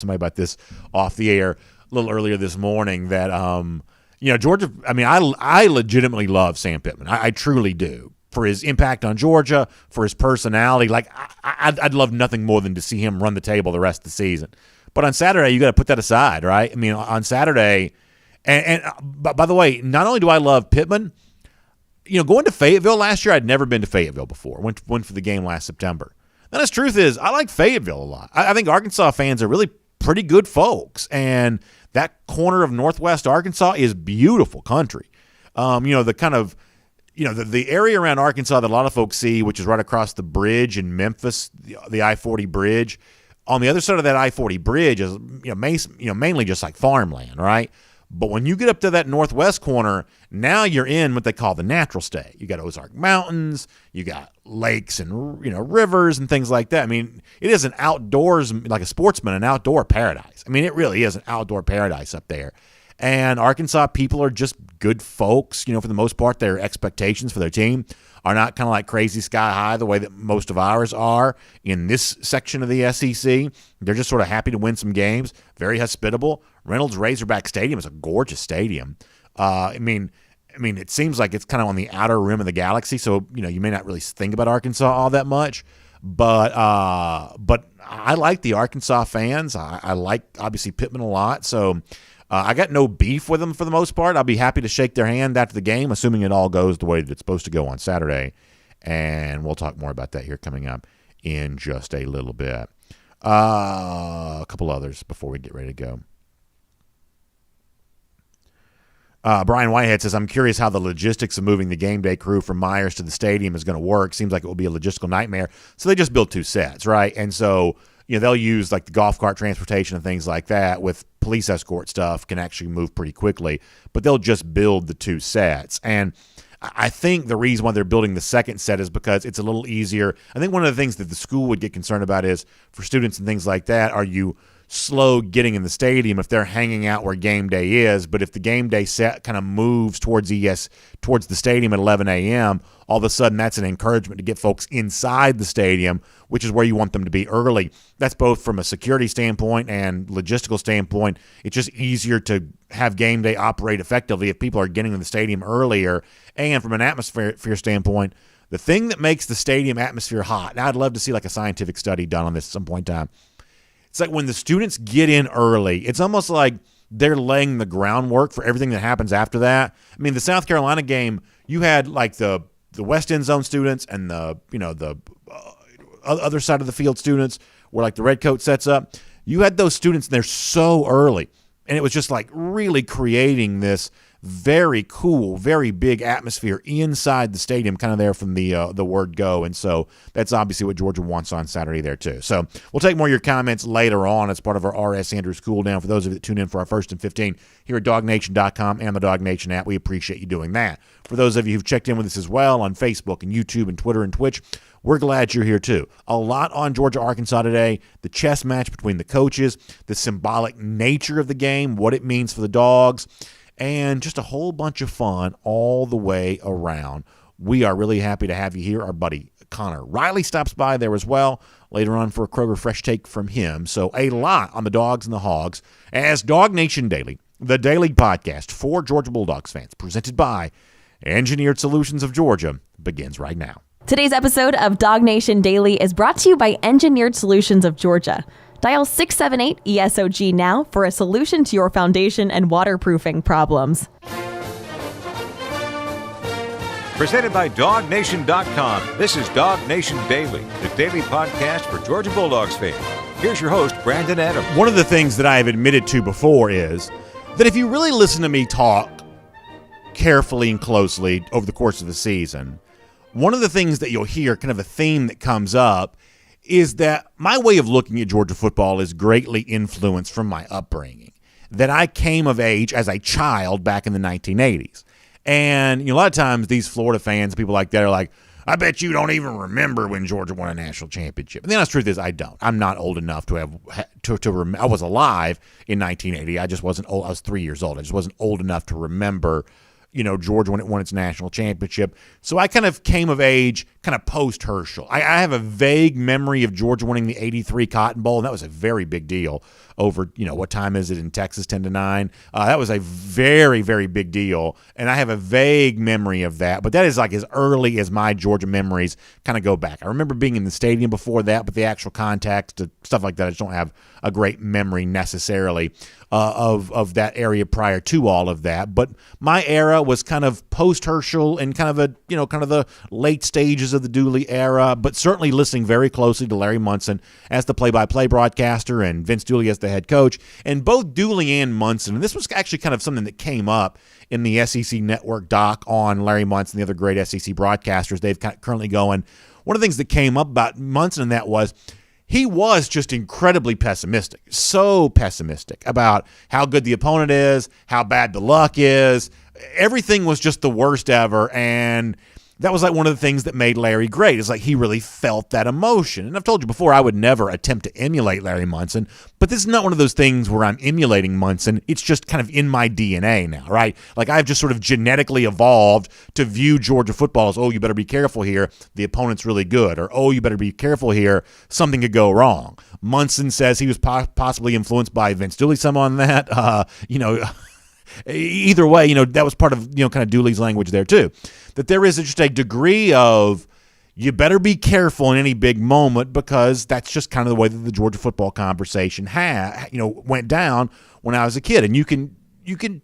somebody about this off the air a little earlier this morning that Georgia. I mean, I legitimately love Sam Pittman. I truly do, for his impact on Georgia, for his personality. Like I'd love nothing more than to see him run the table the rest of the season. But on Saturday, you got to put that aside, right? I mean, on Saturday, and by the way, not only do I love Pittman, going to Fayetteville last year, I'd never been to Fayetteville before. Went for the game last September. Now, the truth is, I like Fayetteville a lot. I think Arkansas fans are really pretty good folks, and that corner of Northwest Arkansas is beautiful country. The kind of the area around Arkansas that a lot of folks see, which is right across the bridge in Memphis, the I-40 bridge. On the other side of that I-40 bridge is mainly just like farmland, right? But when you get up to that northwest corner, now you're in what they call the natural state. You got Ozark Mountains, you got lakes and rivers and things like that. I mean, it is an outdoors, like a sportsman, an outdoor paradise. I mean, it really is an outdoor paradise up there. And Arkansas people are just good folks. For the most part, their expectations for their team are not kind of like crazy sky high the way that most of ours are in this section of the SEC. They're just sort of happy to win some games, very hospitable. Reynolds Razorback Stadium is a gorgeous stadium. I mean, it seems like it's kind of on the outer rim of the galaxy, so you may not really think about Arkansas all that much. But I like the Arkansas fans. I like, obviously, Pittman a lot, so I got no beef with them for the most part. I'll be happy to shake their hand after the game, assuming it all goes the way that it's supposed to go on Saturday. And we'll talk more about that here coming up in just a little bit. A couple others before we get ready to go. Brian Whitehead says, I'm curious how the logistics of moving the game day crew from Myers to the stadium is going to work. Seems like it will be a logistical nightmare. So they just built 2 sets, right? And so they'll use like the golf cart transportation and things like that with police escort stuff can actually move pretty quickly, but they'll just build the 2 sets. And I think the reason why they're building the second set is because it's a little easier. I think one of the things that the school would get concerned about is for students and things like that, are you slow getting in the stadium if they're hanging out where game day is? But if the game day set kind of moves towards the stadium at 11 a.m., all of a sudden that's an encouragement to get folks inside the stadium, which is where you want them to be early. That's both from a security standpoint and logistical standpoint. It's just easier to have game day operate effectively if people are getting in the stadium earlier. And from an atmosphere standpoint, the thing that makes the stadium atmosphere hot, and I'd love to see like a scientific study done on this at some point in time, it's like when the students get in early, it's almost like they're laying the groundwork for everything that happens after that. I mean, the South Carolina game, you had like the West End Zone students and the other side of the field students where like the red coat sets up. You had those students, and they're so early. And it was just like really creating this very cool, very big atmosphere inside the stadium, kind of there from the word go. And so that's obviously what Georgia wants on Saturday there too. So we'll take more of your comments later on as part of our R.S. Andrews cool down for those of you that tune in for our 1st and 15 here at DawgNation.com and the DawgNation app. We appreciate you doing that. For those of you who've checked in with us as well on Facebook and YouTube and Twitter and Twitch, we're glad you're here too. A lot on Georgia-Arkansas today, the chess match between the coaches, the symbolic nature of the game, what it means for the Dogs, and just a whole bunch of fun all the way around. We are really happy to have you here. Our buddy Connor Riley stops by there as well later on for a Kroger Fresh take from him. So a lot on the Dogs and the Hogs as DawgNation Daily, the daily podcast for Georgia Bulldogs fans, presented by Engineered Solutions of Georgia, begins right now. Today's episode of DawgNation Daily is brought to you by Engineered Solutions of Georgia. Dial 678-ESOG now for a solution to your foundation and waterproofing problems. Presented by DawgNation.com. This is DawgNation Daily, the daily podcast for Georgia Bulldogs fans. Here's your host, Brandon Adams. One of the things that I have admitted to before is that if you really listen to me talk carefully and closely over the course of the season, one of the things that you'll hear, kind of a theme that comes up, is that my way of looking at Georgia football is greatly influenced from my upbringing, that I came of age as a child back in the 1980s. And a lot of times these Florida fans, people like that, are like, I bet you don't even remember when Georgia won a national championship. And the honest truth is I don't. I'm not old enough to have I was alive in 1980. I just wasn't old. I was 3 years old. I just wasn't old enough to remember Georgia when it won its national championship. So I kind of came of age kind of post-Herschel. I have a vague memory of Georgia winning the 83 Cotton Bowl, and that was a very big deal over, what time is it in Texas, 10-9? That was a very, very big deal, and I have a vague memory of that. But that is like as early as my Georgia memories kind of go back. I remember being in the stadium before that, but the actual context, stuff like that, I just don't have a great memory necessarily of that area prior to all of that. But my era was kind of post-Herschel and kind of the late stages of the Dooley era, but certainly listening very closely to Larry Munson as the play-by-play broadcaster and Vince Dooley as the head coach. And both Dooley and Munson, and this was actually kind of something that came up in the SEC Network doc on Larry Munson, the other great SEC broadcasters they've currently going. One of the things that came up about Munson and that was he was just incredibly pessimistic, so pessimistic about how good the opponent is, how bad the luck is. Everything was just the worst ever, and that was like one of the things that made Larry great. It's like he really felt that emotion. And I've told you before, I would never attempt to emulate Larry Munson, but this is not one of those things where I'm emulating Munson. It's just kind of in my DNA now, right? Like I've just sort of genetically evolved to view Georgia football as, oh, you better be careful here, the opponent's really good, or oh, you better be careful here, something could go wrong. Munson says he was possibly influenced by Vince Dooley some on that. Either way, that was part of, kind of Dooley's language there too, that there is just a degree of you better be careful in any big moment because that's just kind of the way that the Georgia football conversation went down when I was a kid. And you can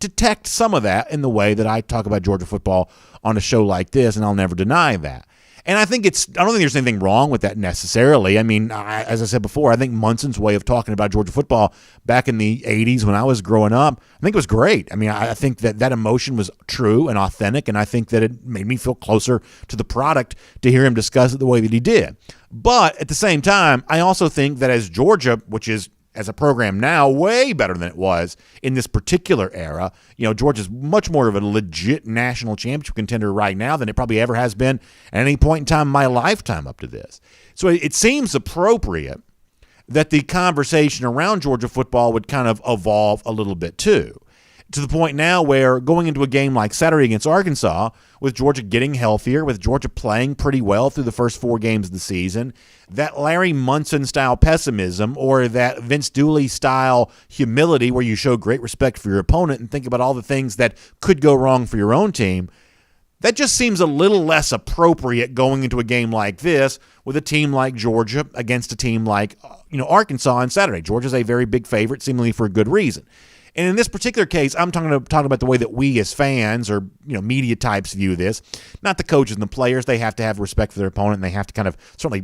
detect some of that in the way that I talk about Georgia football on a show like this, and I'll never deny that. And I don't think there's anything wrong with that necessarily. I mean, as I said before, I think Munson's way of talking about Georgia football back in the 80s when I was growing up, I think it was great. I mean, I think that emotion was true and authentic, and I think that it made me feel closer to the product to hear him discuss it the way that he did. But at the same time, I also think that as Georgia, which is as a program now way better than it was in this particular era. Georgia's much more of a legit national championship contender right now than it probably ever has been at any point in time in my lifetime up to this. So it seems appropriate that the conversation around Georgia football would kind of evolve a little bit too, to the point now where going into a game like Saturday against Arkansas, with Georgia getting healthier, with Georgia playing pretty well through the first 4 games of the season, that Larry Munson-style pessimism or that Vince Dooley-style humility where you show great respect for your opponent and think about all the things that could go wrong for your own team, that just seems a little less appropriate going into a game like this with a team like Georgia against a team like Arkansas on Saturday. Georgia's a very big favorite, seemingly for a good reason. And in this particular case, I'm talking about the way that we as fans or media types view this. Not the coaches and the players. They have to have respect for their opponent, and they have to kind of certainly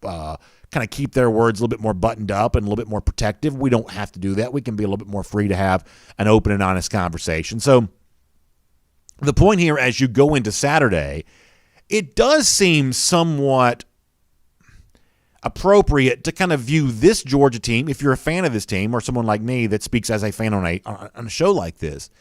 kind of keep their words a little bit more buttoned up and a little bit more protective. We don't have to do that. We can be a little bit more free to have an open and honest conversation. So the point here, as you go into Saturday, it does seem somewhat appropriate to kind of view this Georgia team, if you're a fan of this team or someone like me that speaks as a fan on a show like this,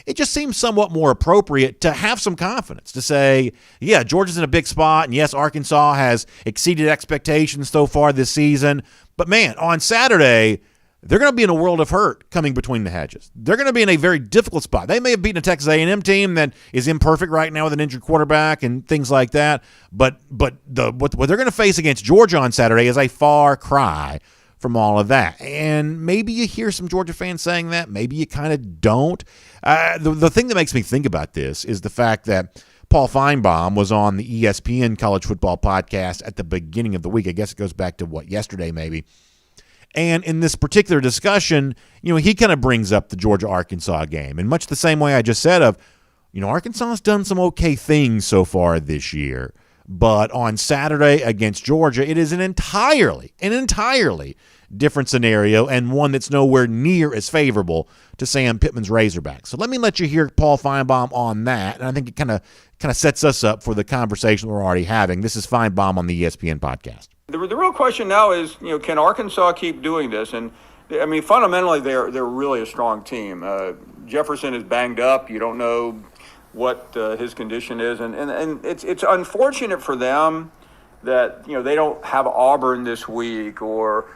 it just seems somewhat more appropriate to have some confidence to say, yeah, Georgia's in a big spot, and yes, Arkansas has exceeded expectations so far this season, but man, on Saturday, they're going to be in a world of hurt coming between the hedges. They're going to be in a very difficult spot. They may have beaten a Texas A&M team that is imperfect right now with an injured quarterback and things like that, but what they're going to face against Georgia on Saturday is a far cry from all of that. And maybe you hear some Georgia fans saying that. Maybe you kind of don't. The thing that makes me think about this is the fact that Paul Finebaum was on the ESPN college football podcast at the beginning of the week. I guess it goes back to, yesterday maybe. And in this particular discussion, he kind of brings up the Georgia-Arkansas game. In much the same way I just said of, Arkansas has done some okay things so far this year. But on Saturday against Georgia, it is an entirely different scenario and one that's nowhere near as favorable to Sam Pittman's Razorbacks. So let me let you hear Paul Finebaum on that, and I think it kind of sets us up for the conversation we're already having. This is Finebaum on the ESPN podcast. The real question now is, can Arkansas keep doing this? And I mean, fundamentally, they're really a strong team. Jefferson is banged up. You don't know what his condition is, and it's unfortunate for them that they don't have Auburn this week or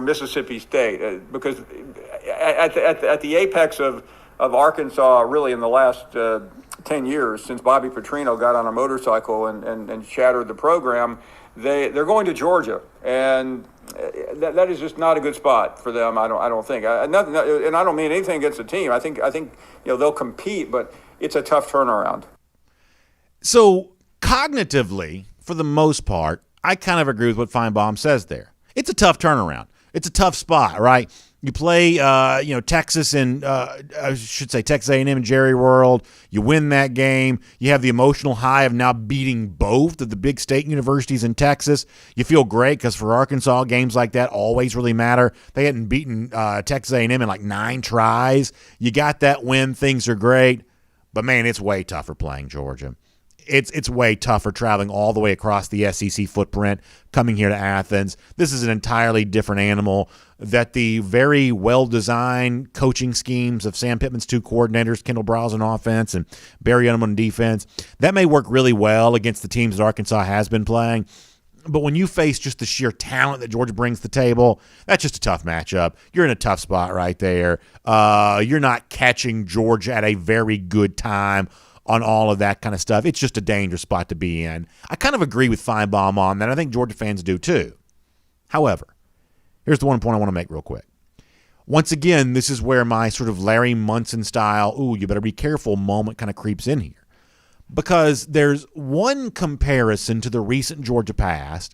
Mississippi State because at the apex of Arkansas, really in the last 10 years since Bobby Petrino got on a motorcycle and shattered the program. They're going to Georgia, and that is just not a good spot for them. I don't think. And I don't mean anything against the team. I think they'll compete, but it's a tough turnaround. So cognitively, for the most part, I kind of agree with what Finebaum says there. It's a tough turnaround. It's a tough spot, right? You play, Texas and I should say Texas A&M and Jerry World. You win that game. You have the emotional high of now beating both of the big state universities in Texas. You feel great because for Arkansas, games like that always really matter. They hadn't beaten Texas A&M in like 9 tries. You got that win. Things are great. But, man, it's way tougher playing Georgia. It's way tougher traveling all the way across the SEC footprint, coming here to Athens. This is an entirely different animal that the very well-designed coaching schemes of Sam Pittman's 2 coordinators, Kendall Briles on offense and Barry Odom on defense, that may work really well against the teams that Arkansas has been playing. But when you face just the sheer talent that Georgia brings to the table, that's just a tough matchup. You're in a tough spot right there. You're not catching Georgia at a very good time on all of that kind of stuff. It's just a dangerous spot to be in. I kind of agree with Finebaum on that. I think Georgia fans do too. However, here's the one point I want to make real quick. Once again, this is where my sort of Larry Munson style, ooh, you better be careful moment kind of creeps in here. Because there's one comparison to the recent Georgia past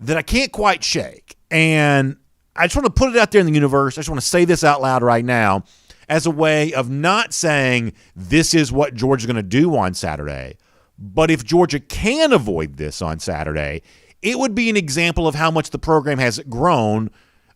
that I can't quite shake. And I just want to put it out there in the universe. I just want to say this out loud right now as a way of not saying this is what Georgia's going to do on Saturday. But if Georgia can avoid this on Saturday, it would be an example of how much the program has grown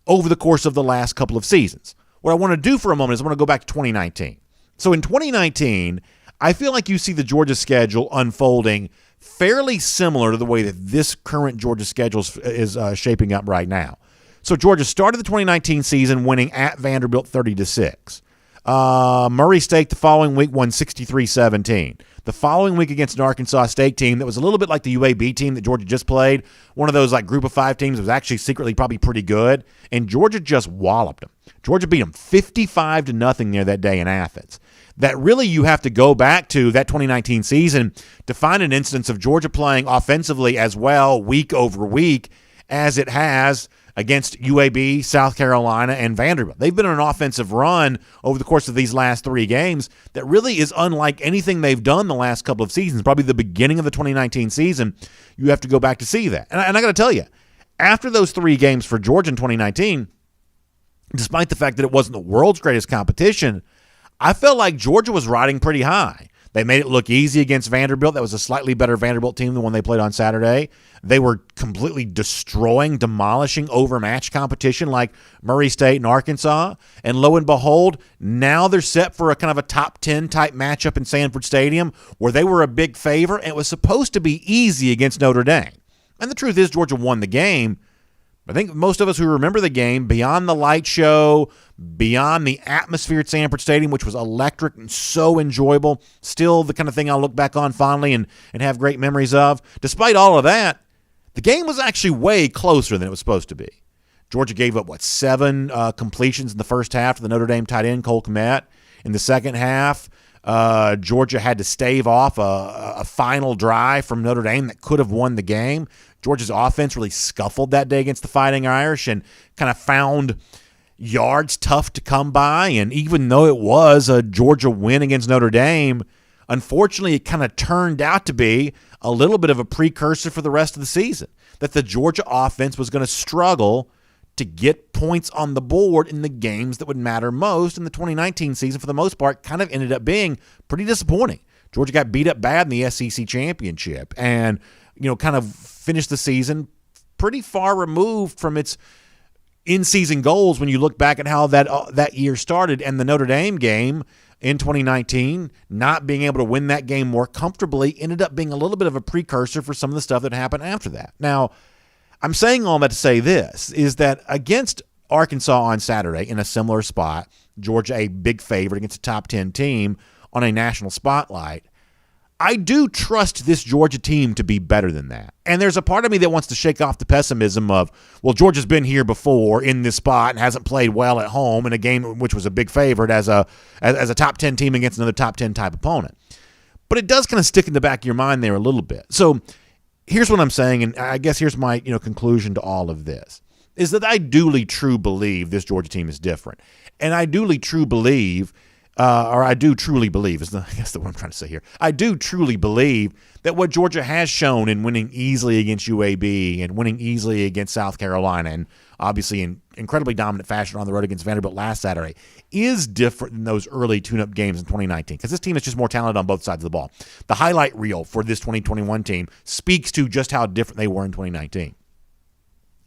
over the course of the last couple of seasons. What I want to do for a moment is I want to go back to 2019. So in 2019, I feel like you see the Georgia schedule unfolding fairly similar to the way that this current Georgia schedule is shaping up right now. So Georgia started the 2019 season winning at Vanderbilt 30-6. Murray State the following week won 63-17. The following week against an Arkansas State team that was a little bit like the UAB team that Georgia just played, one of those like group of 5 teams that was actually secretly probably pretty good, and Georgia just walloped them. Georgia beat them 55-0 there that day in Athens. That really you have to go back to that 2019 season to find an instance of Georgia playing offensively as well week over week as it has against UAB, South Carolina, and Vanderbilt. They've been on an offensive run over the course of these last 3 games that really is unlike anything they've done the last couple of seasons, probably the beginning of the 2019 season. You have to go back to see that. And I got to tell you, after those 3 games for Georgia in 2019, despite the fact that it wasn't the world's greatest competition, I felt like Georgia was riding pretty high. They made it look easy against Vanderbilt. That was a slightly better Vanderbilt team than one they played on Saturday. They were completely demolishing overmatched competition like Murray State and Arkansas. And lo and behold, now they're set for a kind of a top 10 type matchup in Sanford Stadium where they were a big favorite and it was supposed to be easy against Notre Dame. And the truth is Georgia won the game. I think most of us who remember the game, beyond the light show, beyond the atmosphere at Sanford Stadium, which was electric and so enjoyable, still the kind of thing I'll look back on fondly and have great memories of. Despite all of that, the game was actually way closer than it was supposed to be. Georgia gave up, 7 completions in the first half to the Notre Dame tight end, Cole Kmet. In the second half, Georgia had to stave off a final drive from Notre Dame that could have won the game. Georgia's offense really scuffled that day against the Fighting Irish and kind of found yards tough to come by. And even though it was a Georgia win against Notre Dame, unfortunately it kind of turned out to be a little bit of a precursor for the rest of the season, that the Georgia offense was going to struggle to get points on the board in the games that would matter most. In the 2019 season, for the most part, kind of ended up being pretty disappointing. Georgia got beat up bad in the SEC championship and, kind of finished the season pretty far removed from its in-season goals when you look back at how that year started. And the Notre Dame game in 2019, not being able to win that game more comfortably, ended up being a little bit of a precursor for some of the stuff that happened after that. Now, I'm saying all that to say this, is that against Arkansas on Saturday in a similar spot, Georgia a big favorite against a top 10 team on a national spotlight, I do trust this Georgia team to be better than that. And there's a part of me that wants to shake off the pessimism of, well, Georgia's been here before in this spot and hasn't played well at home in a game which was a big favorite as a top 10 team against another top 10 type opponent. but it does kind of stick in the back of your mind there a little bit. So here's what I'm saying, and I guess here's my conclusion to all of this, is that I truly believe this Georgia team is different. And I truly believe, I do truly believe, is I guess what I'm trying to say here. I do truly believe that what Georgia has shown in winning easily against UAB and winning easily against South Carolina, and obviously in incredibly dominant fashion on the road against Vanderbilt last Saturday, is different than those early tune-up games in 2019, because this team is just more talented on both sides of the ball. The highlight reel for this 2021 team speaks to just how different they were in 2019.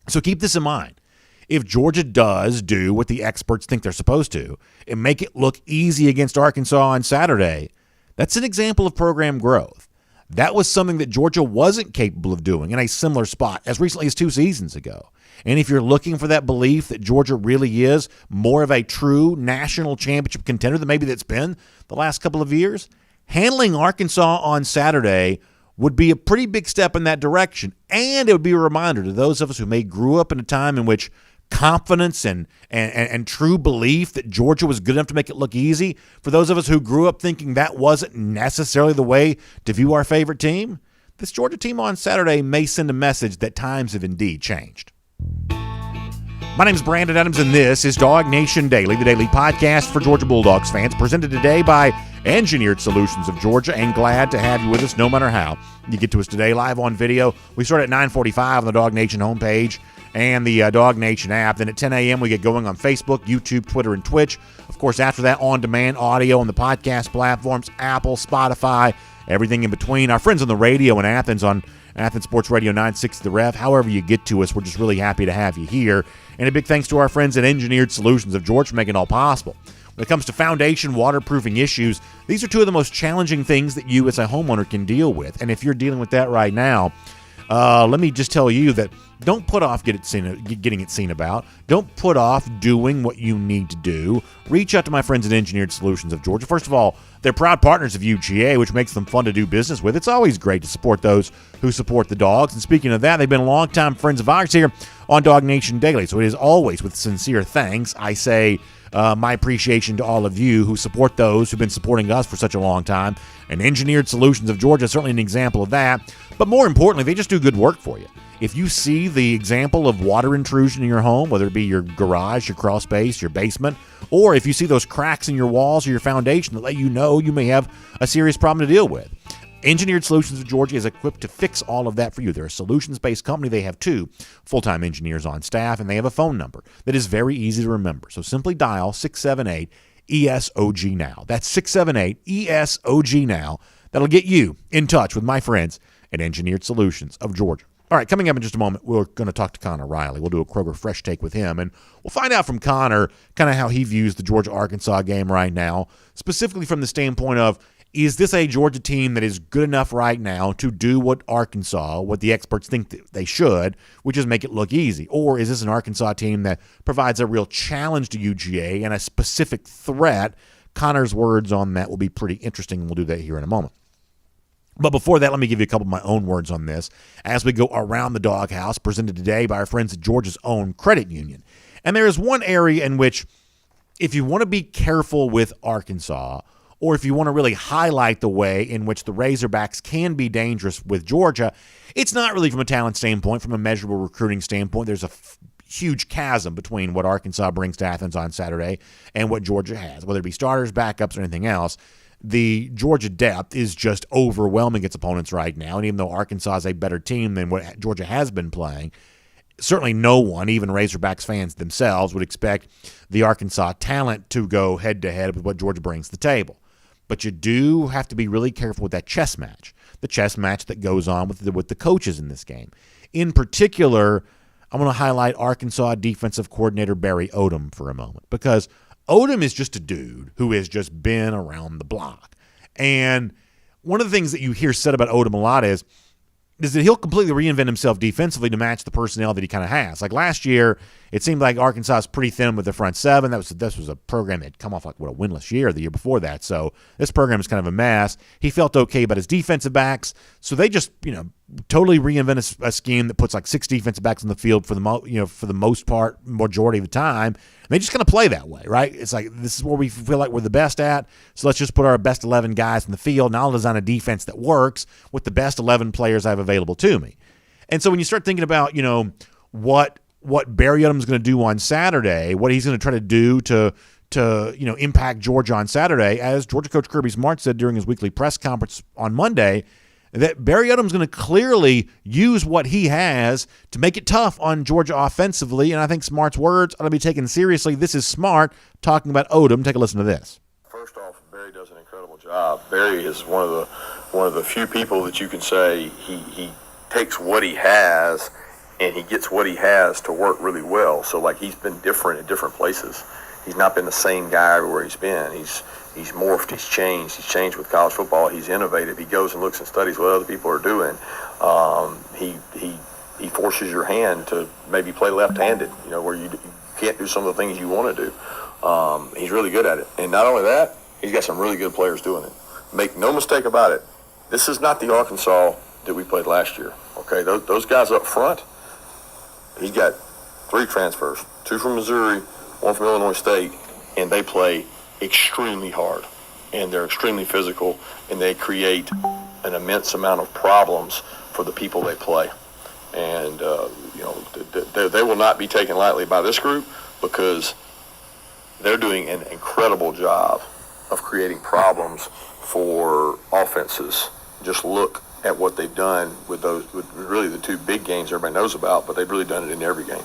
So keep this in mind. If Georgia does do what the experts think they're supposed to and make it look easy against Arkansas on Saturday, that's an example of program growth. That was something that Georgia wasn't capable of doing in a similar spot as recently as 2 seasons ago. And if you're looking for that belief that Georgia really is more of a true national championship contender than maybe that's been the last couple of years, handling Arkansas on Saturday would be a pretty big step in that direction. And it would be a reminder to those of us who may grew up in a time in which confidence and true belief that Georgia was good enough to make it look easy, for those of us who grew up thinking that wasn't necessarily the way to view our favorite team, this Georgia team on Saturday may send a message that times have indeed changed. My name is Brandon Adams, and this is DawgNation Daily, the daily podcast for Georgia Bulldogs fans, presented today by Engineered Solutions of Georgia, and glad to have you with us no matter how. You get to us today live on video. We start at 9:45 on the DawgNation homepage and the DawgNation app. Then at 10 a.m. we get going on Facebook, YouTube, Twitter, and Twitch. Of course, after that, on-demand audio on the podcast platforms, Apple, Spotify, everything in between. Our friends on the radio in Athens on Athens Sports Radio 960 The Rev. However you get to us, we're just really happy to have you here. And a big thanks to our friends at Engineered Solutions of Georgia for making it all possible. When it comes to foundation waterproofing issues, these are two of the most challenging things that you as a homeowner can deal with. And if you're dealing with that right now, let me just tell you that don't put off getting it seen about. Don't put off doing what you need to do. Reach out to my friends at Engineered Solutions of Georgia. First of all, they're proud partners of UGA, which makes them fun to do business with. It's always great to support those who support the Dogs. And speaking of that, they've been longtime friends of ours here on DawgNation Daily. So it is always with sincere thanks I say my appreciation to all of you who support those who've been supporting us for such a long time. And Engineered Solutions of Georgia is certainly an example of that. But more importantly, they just do good work for you. If you see the example of water intrusion in your home, whether it be your garage, your crawl space, your basement, or if you see those cracks in your walls or your foundation that let you know you may have a serious problem to deal with, Engineered Solutions of Georgia is equipped to fix all of that for you. They're a solutions-based company. They have 2 full-time engineers on staff, and they have a phone number that is very easy to remember. So simply dial 678-ESOG now. That's 678-ESOG now. That'll get you in touch with my friends at Engineered Solutions of Georgia. All right, coming up in just a moment, we're going to talk to Connor Riley. We'll do a Kroger Fresh take with him, and we'll find out from Connor kind of how he views the Georgia-Arkansas game right now, specifically from the standpoint of, is this a Georgia team that is good enough right now to do what the experts think they should, which is make it look easy? Or is this an Arkansas team that provides a real challenge to UGA and a specific threat? Connor's words on that will be pretty interesting, and we'll do that here in a moment. But before that, let me give you a couple of my own words on this as we go around the doghouse, presented today by our friends at Georgia's own credit union. And there is one area in which, if you want to be careful with Arkansas, or if you want to really highlight the way in which the Razorbacks can be dangerous with Georgia, it's not really from a talent standpoint, from a measurable recruiting standpoint. There's a huge chasm between what Arkansas brings to Athens on Saturday and what Georgia has, whether it be starters, backups, or anything else. The Georgia depth is just overwhelming its opponents right now, and even though Arkansas is a better team than what Georgia has been playing, certainly no one, even Razorbacks fans themselves, would expect the Arkansas talent to go head-to-head with what Georgia brings to the table. But you do have to be really careful with that chess match, the chess match that goes on with the coaches in this game. In particular, I want to highlight Arkansas defensive coordinator Barry Odom for a moment, because Odom is just a dude who has just been around the block. And one of the things that you hear said about Odom a lot is that he'll completely reinvent himself defensively to match the personnel that he kind of has. Like last year, it seemed like Arkansas was pretty thin with the front seven. This was a program that had come off like a winless year the year before that. So this program is kind of a mess. He felt okay about his defensive backs. So they just, totally reinvent a scheme that puts like 6 defensive backs on the field for the most part, majority of the time. And they just kind of play that way, right? It's like, this is where we feel like we're the best at, so let's just put our best 11 guys in the field, and I'll design a defense that works with the best 11 players I have available to me. And so when you start thinking about, what Barry Odom's going to do on Saturday, what he's going to try to do to impact Georgia on Saturday, as Georgia coach Kirby Smart said during his weekly press conference on Monday, that Barry Odom's going to clearly use what he has to make it tough on Georgia offensively, and I think Smart's words ought to be taken seriously. This is Smart talking about Odom. Take a listen to this. First off, Barry does an incredible job. Barry is one of the few people that you can say he takes what he has and he gets what he has to work really well. So like, he's been different at different places. He's not been the same guy everywhere he's been. He's morphed, he's changed. He's changed with college football. He's innovative. He goes and looks and studies what other people are doing. He forces your hand to maybe play left-handed, where you can't do some of the things you want to do. He's really good at it. And not only that, he's got some really good players doing it. Make no mistake about it. This is not the Arkansas that we played last year. Okay, those guys up front, he's got 3 transfers, 2 from Missouri, 1 from Illinois State, and they play extremely hard, and they're extremely physical, and they create an immense amount of problems for the people they play. And they will not be taken lightly by this group, because they're doing an incredible job of creating problems for offenses. Just look at what they've done with really the 2 big games everybody knows about, but they've really done it in every game.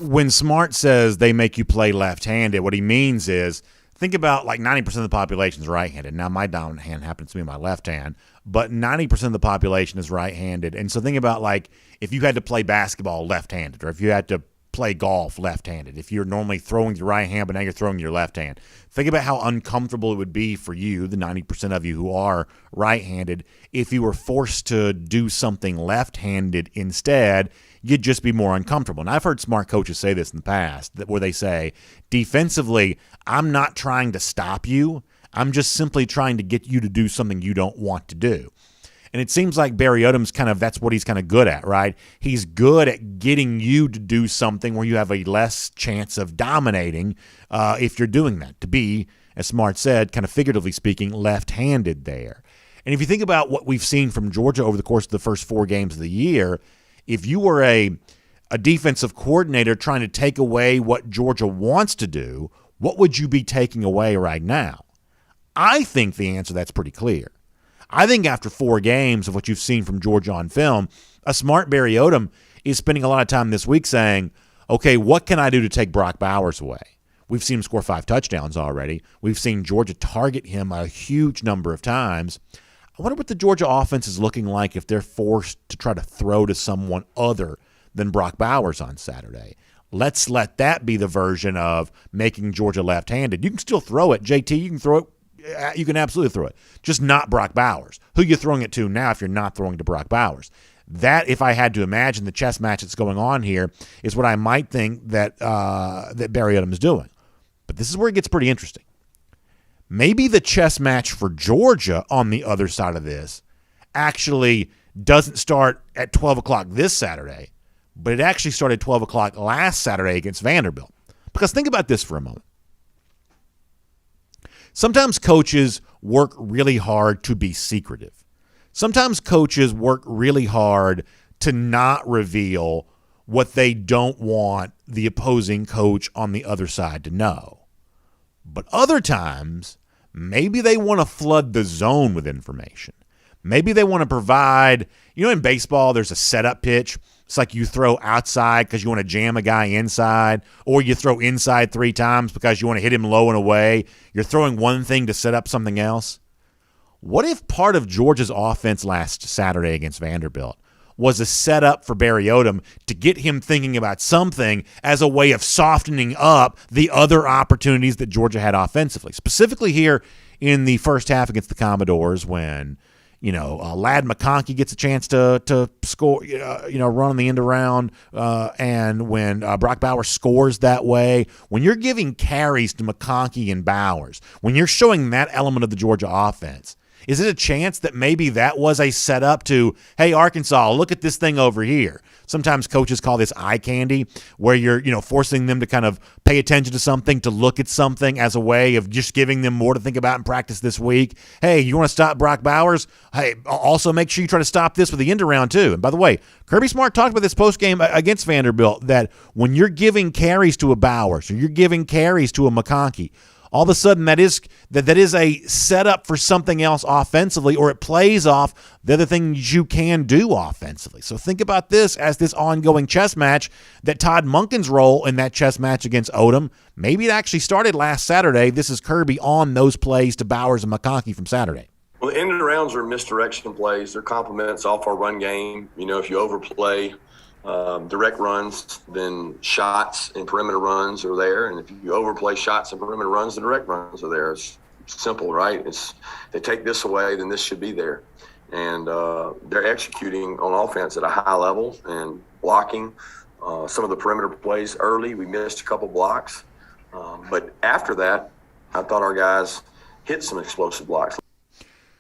When Smart says they make you play left-handed, what he means is, think about like 90% of the population is right-handed. Now, my dominant hand happens to be my left hand, but 90% of the population is right-handed. And so think about, like, if you had to play basketball left-handed, or if you had to play golf left-handed, if you're normally throwing your right hand but now you're throwing your left hand, think about how uncomfortable it would be for you, the 90% of you who are right-handed, if you were forced to do something left-handed instead. You'd just be more uncomfortable. And I've heard smart coaches say this in the past, where they say, defensively, I'm not trying to stop you. I'm just simply trying to get you to do something you don't want to do. And it seems like Barry Odom's that's what he's kind of good at, right? He's good at getting you to do something where you have a less chance of dominating if you're doing that, to be, as Smart said, kind of figuratively speaking, left-handed there. And if you think about what we've seen from Georgia over the course of the first 4 games of the year, if you were a defensive coordinator trying to take away what Georgia wants to do, what would you be taking away right now? I think the answer to that's pretty clear. I think after 4 games of what you've seen from Georgia on film, a smart Barry Odom is spending a lot of time this week saying, okay, what can I do to take Brock Bowers away? We've seen him score 5 touchdowns already. We've seen Georgia target him a huge number of times. I wonder what the Georgia offense is looking like if they're forced to try to throw to someone other than Brock Bowers on Saturday. Let's let that be the version of making Georgia left-handed. You can still throw it. JT, you can throw it. You can absolutely throw it. Just not Brock Bowers. Who are you throwing it to now if you're not throwing to Brock Bowers? That, if I had to imagine the chess match that's going on here, is what I might think that Barry Odom is doing. But this is where it gets pretty interesting. Maybe the chess match for Georgia on the other side of this actually doesn't start at 12 o'clock this Saturday, but it actually started at 12 o'clock last Saturday against Vanderbilt. Because think about this for a moment. Sometimes coaches work really hard to be secretive. Sometimes coaches work really hard to not reveal what they don't want the opposing coach on the other side to know. But other times, maybe they want to flood the zone with information. Maybe they want to provide, in baseball, there's a setup pitch. It's like you throw outside because you want to jam a guy inside, or you throw inside 3 times because you want to hit him low and away. You're throwing one thing to set up something else. What if part of Georgia's offense last Saturday against Vanderbilt was a setup for Barry Odom to get him thinking about something as a way of softening up the other opportunities that Georgia had offensively, specifically here in the first half against the Commodores when, Lad McConkey gets a chance to score, run on the end around, and when Brock Bowers scores that way, when you're giving carries to McConkey and Bowers, when you're showing that element of the Georgia offense, Is it a chance that maybe that was a setup to, hey, Arkansas, look at this thing over here? Sometimes coaches call this eye candy, where you're, forcing them to kind of pay attention to something, to look at something as a way of just giving them more to think about and practice this week. Hey, you want to stop Brock Bowers? Hey, also make sure you try to stop this with the end around too. And by the way, Kirby Smart talked about this postgame against Vanderbilt, that when you're giving carries to a Bowers or you're giving carries to a McConkey, all of a sudden that is a setup for something else offensively, or it plays off the other things you can do offensively. So think about this as this ongoing chess match, that Todd Monken's role in that chess match against Odom, maybe it actually started last Saturday. This is Kirby on those plays to Bowers and McConkey from Saturday. Well, the end rounds are misdirection plays. They're complements off our run game. If you overplay direct runs, then shots and perimeter runs are there. And if you overplay shots and perimeter runs, the direct runs are there. It's simple, right? They take this away, then this should be there. And they're executing on offense at a high level and blocking some of the perimeter plays early. We missed a couple blocks. But after that, I thought our guys hit some explosive blocks.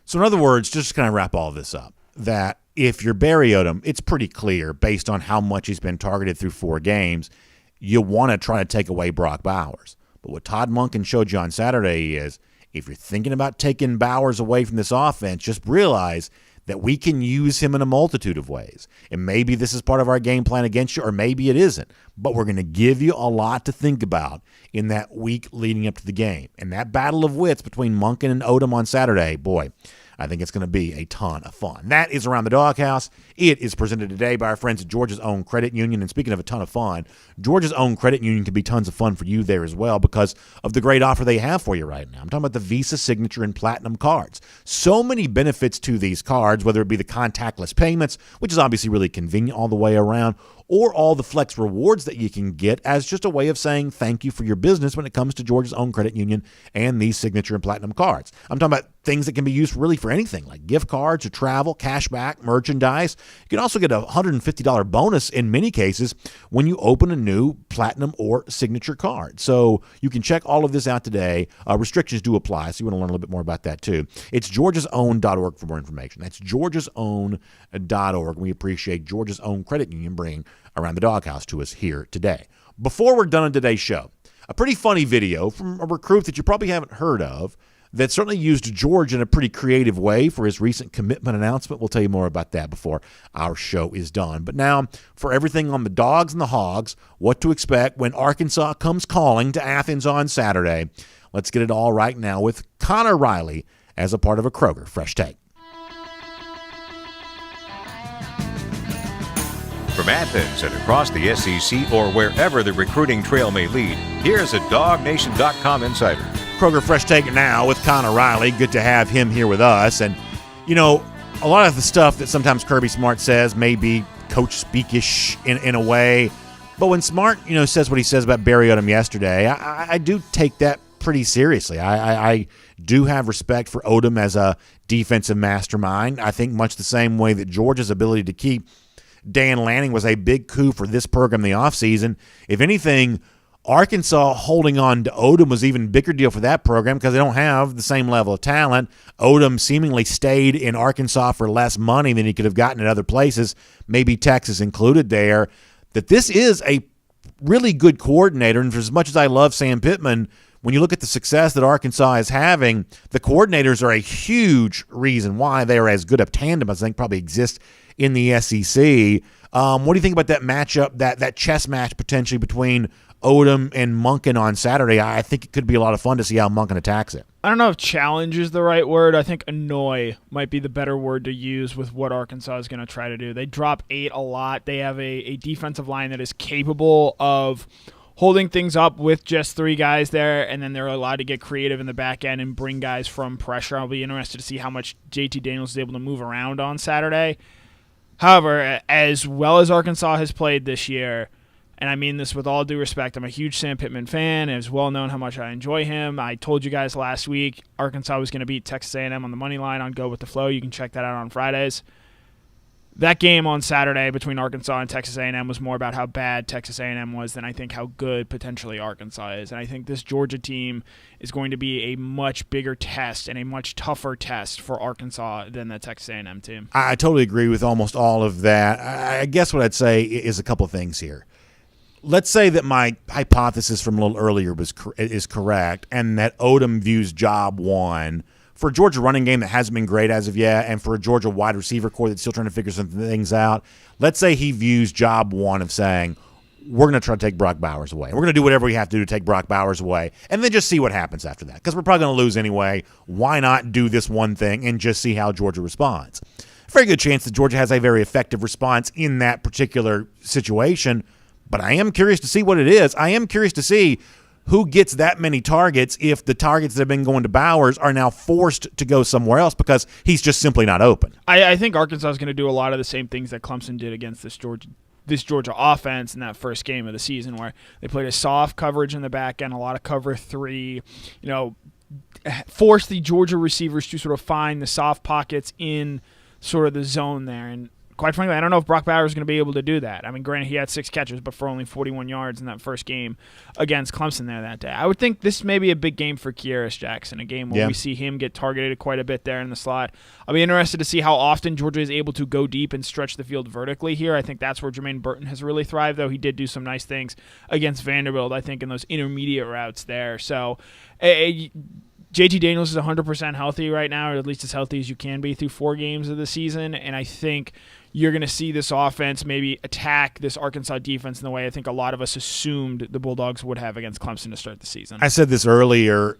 So in other words, just to kind of wrap all of this up, that if you're Barry Odom, it's pretty clear based on how much he's been targeted through 4 games, you want to try to take away Brock Bowers. But what Todd Monken showed you on Saturday is, if you're thinking about taking Bowers away from this offense, just realize that we can use him in a multitude of ways. And maybe this is part of our game plan against you, or maybe it isn't. But we're going to give you a lot to think about in that week leading up to the game. And that battle of wits between Monken and Odom on Saturday, boy, I think it's going to be a ton of fun. That is Around the Doghouse. It is presented today by our friends at Georgia's Own Credit Union. And speaking of a ton of fun, Georgia's Own Credit Union can be tons of fun for you there as well because of the great offer they have for you right now. I'm talking about the Visa Signature and Platinum cards. So many benefits to these cards, whether it be the contactless payments, which is obviously really convenient all the way around, or all the flex rewards that you can get as just a way of saying thank you for your business when it comes to Georgia's Own Credit Union and these Signature and Platinum cards. I'm talking about things that can be used really for anything, like gift cards or travel, cashback, merchandise. You can also get a $150 bonus in many cases when you open a new Platinum or Signature card. So you can check all of this out today. Restrictions do apply, so you want to learn a little bit more about that too. It's georgiasown.org for more information. That's georgiasown.org. We appreciate Georgia's Own Credit Union bringing Around the Doghouse to us here today. Before we're done on today's show, a pretty funny video from a recruit that you probably haven't heard of that certainly used George in a pretty creative way for his recent commitment announcement. We'll tell you more about that before our show is done. But now, for everything on the Dogs and the Hogs, what to expect when Arkansas comes calling to Athens on Saturday, let's get it all right now with Connor Riley as a part of a Kroger Fresh Take. From Athens and across the SEC or wherever the recruiting trail may lead, here's a DawgNation.com insider. Kroger Fresh Take now with Connor Riley. Good to have him here with us. And, a lot of the stuff that sometimes Kirby Smart says may be coach speakish in a way. But when Smart, says what he says about Barry Odom yesterday, I do take that pretty seriously. I do have respect for Odom as a defensive mastermind. I think much the same way that Georgia's ability to keep Dan Lanning was a big coup for this program in the offseason. If anything, Arkansas holding on to Odom was even bigger deal for that program because they don't have the same level of talent. Odom seemingly stayed in Arkansas for less money than he could have gotten at other places, maybe Texas included there. That this is a really good coordinator, and for as much as I love Sam Pittman, when you look at the success that Arkansas is having, the coordinators are a huge reason why they are as good a tandem as I think probably exists in the SEC. What do you think about that matchup, that chess match potentially between Odom and Monken on Saturday? I think it could be a lot of fun to see how Monken attacks it. I don't know if challenge is the right word. I think annoy might be the better word to use with what Arkansas is going to try to do. They drop 8 a lot. They have a defensive line that is capable of holding things up with just 3 guys there, and then they're allowed to get creative in the back end and bring guys from pressure. I'll be interested to see how much JT Daniels is able to move around on Saturday. However, as well as Arkansas has played this year, and I mean this with all due respect, I'm a huge Sam Pittman fan. It's well known how much I enjoy him. I told you guys last week Arkansas was going to beat Texas A&M on the money line on Go With The Flow. You can check that out on Fridays. that game on Saturday between Arkansas and Texas A&M was more about how bad Texas A&M was than I think how good potentially Arkansas is. And I think this Georgia team is going to be a much bigger test and a much tougher test for Arkansas than the Texas A&M team. I totally agree with almost all of that. I guess what I'd say is a couple of things here. Let's say that my hypothesis from a little earlier is correct, and that Odom views job one for a Georgia running game that hasn't been great as of yet, and for a Georgia wide receiver core that's still trying to figure some things out. Let's say he views job one of saying, we're going to try to take Brock Bowers away. We're going to do whatever we have to do to take Brock Bowers away, and then just see what happens after that, because we're probably going to lose anyway. Why not do this one thing and just see how Georgia responds? Very good chance that Georgia has a very effective response in that particular situation, but I am curious to see what it is. I am curious to see who gets that many targets if the targets that have been going to Bowers are now forced to go somewhere else because he's just simply not open. I think Arkansas is going to do a lot of the same things that Clemson did against this Georgia offense in that first game of the season, where they played a soft coverage in the back end, a lot of cover three, force the Georgia receivers to sort of find the soft pockets in sort of the zone there. And quite frankly, I don't know if Brock Bowers is going to be able to do that. I mean, granted, he had 6 catches, but for only 41 yards in that first game against Clemson there that day. I would think this may be a big game for Kearis Jackson, a game where we see him get targeted quite a bit there in the slot. I'll be interested to see how often Georgia is able to go deep and stretch the field vertically here. I think that's where Jermaine Burton has really thrived, though he did do some nice things against Vanderbilt, I think, in those intermediate routes there. So JT Daniels is 100% healthy right now, or at least as healthy as you can be through 4 games of the season, and I think you're going to see this offense maybe attack this Arkansas defense in the way I think a lot of us assumed the Bulldogs would have against Clemson to start the season. I said this earlier,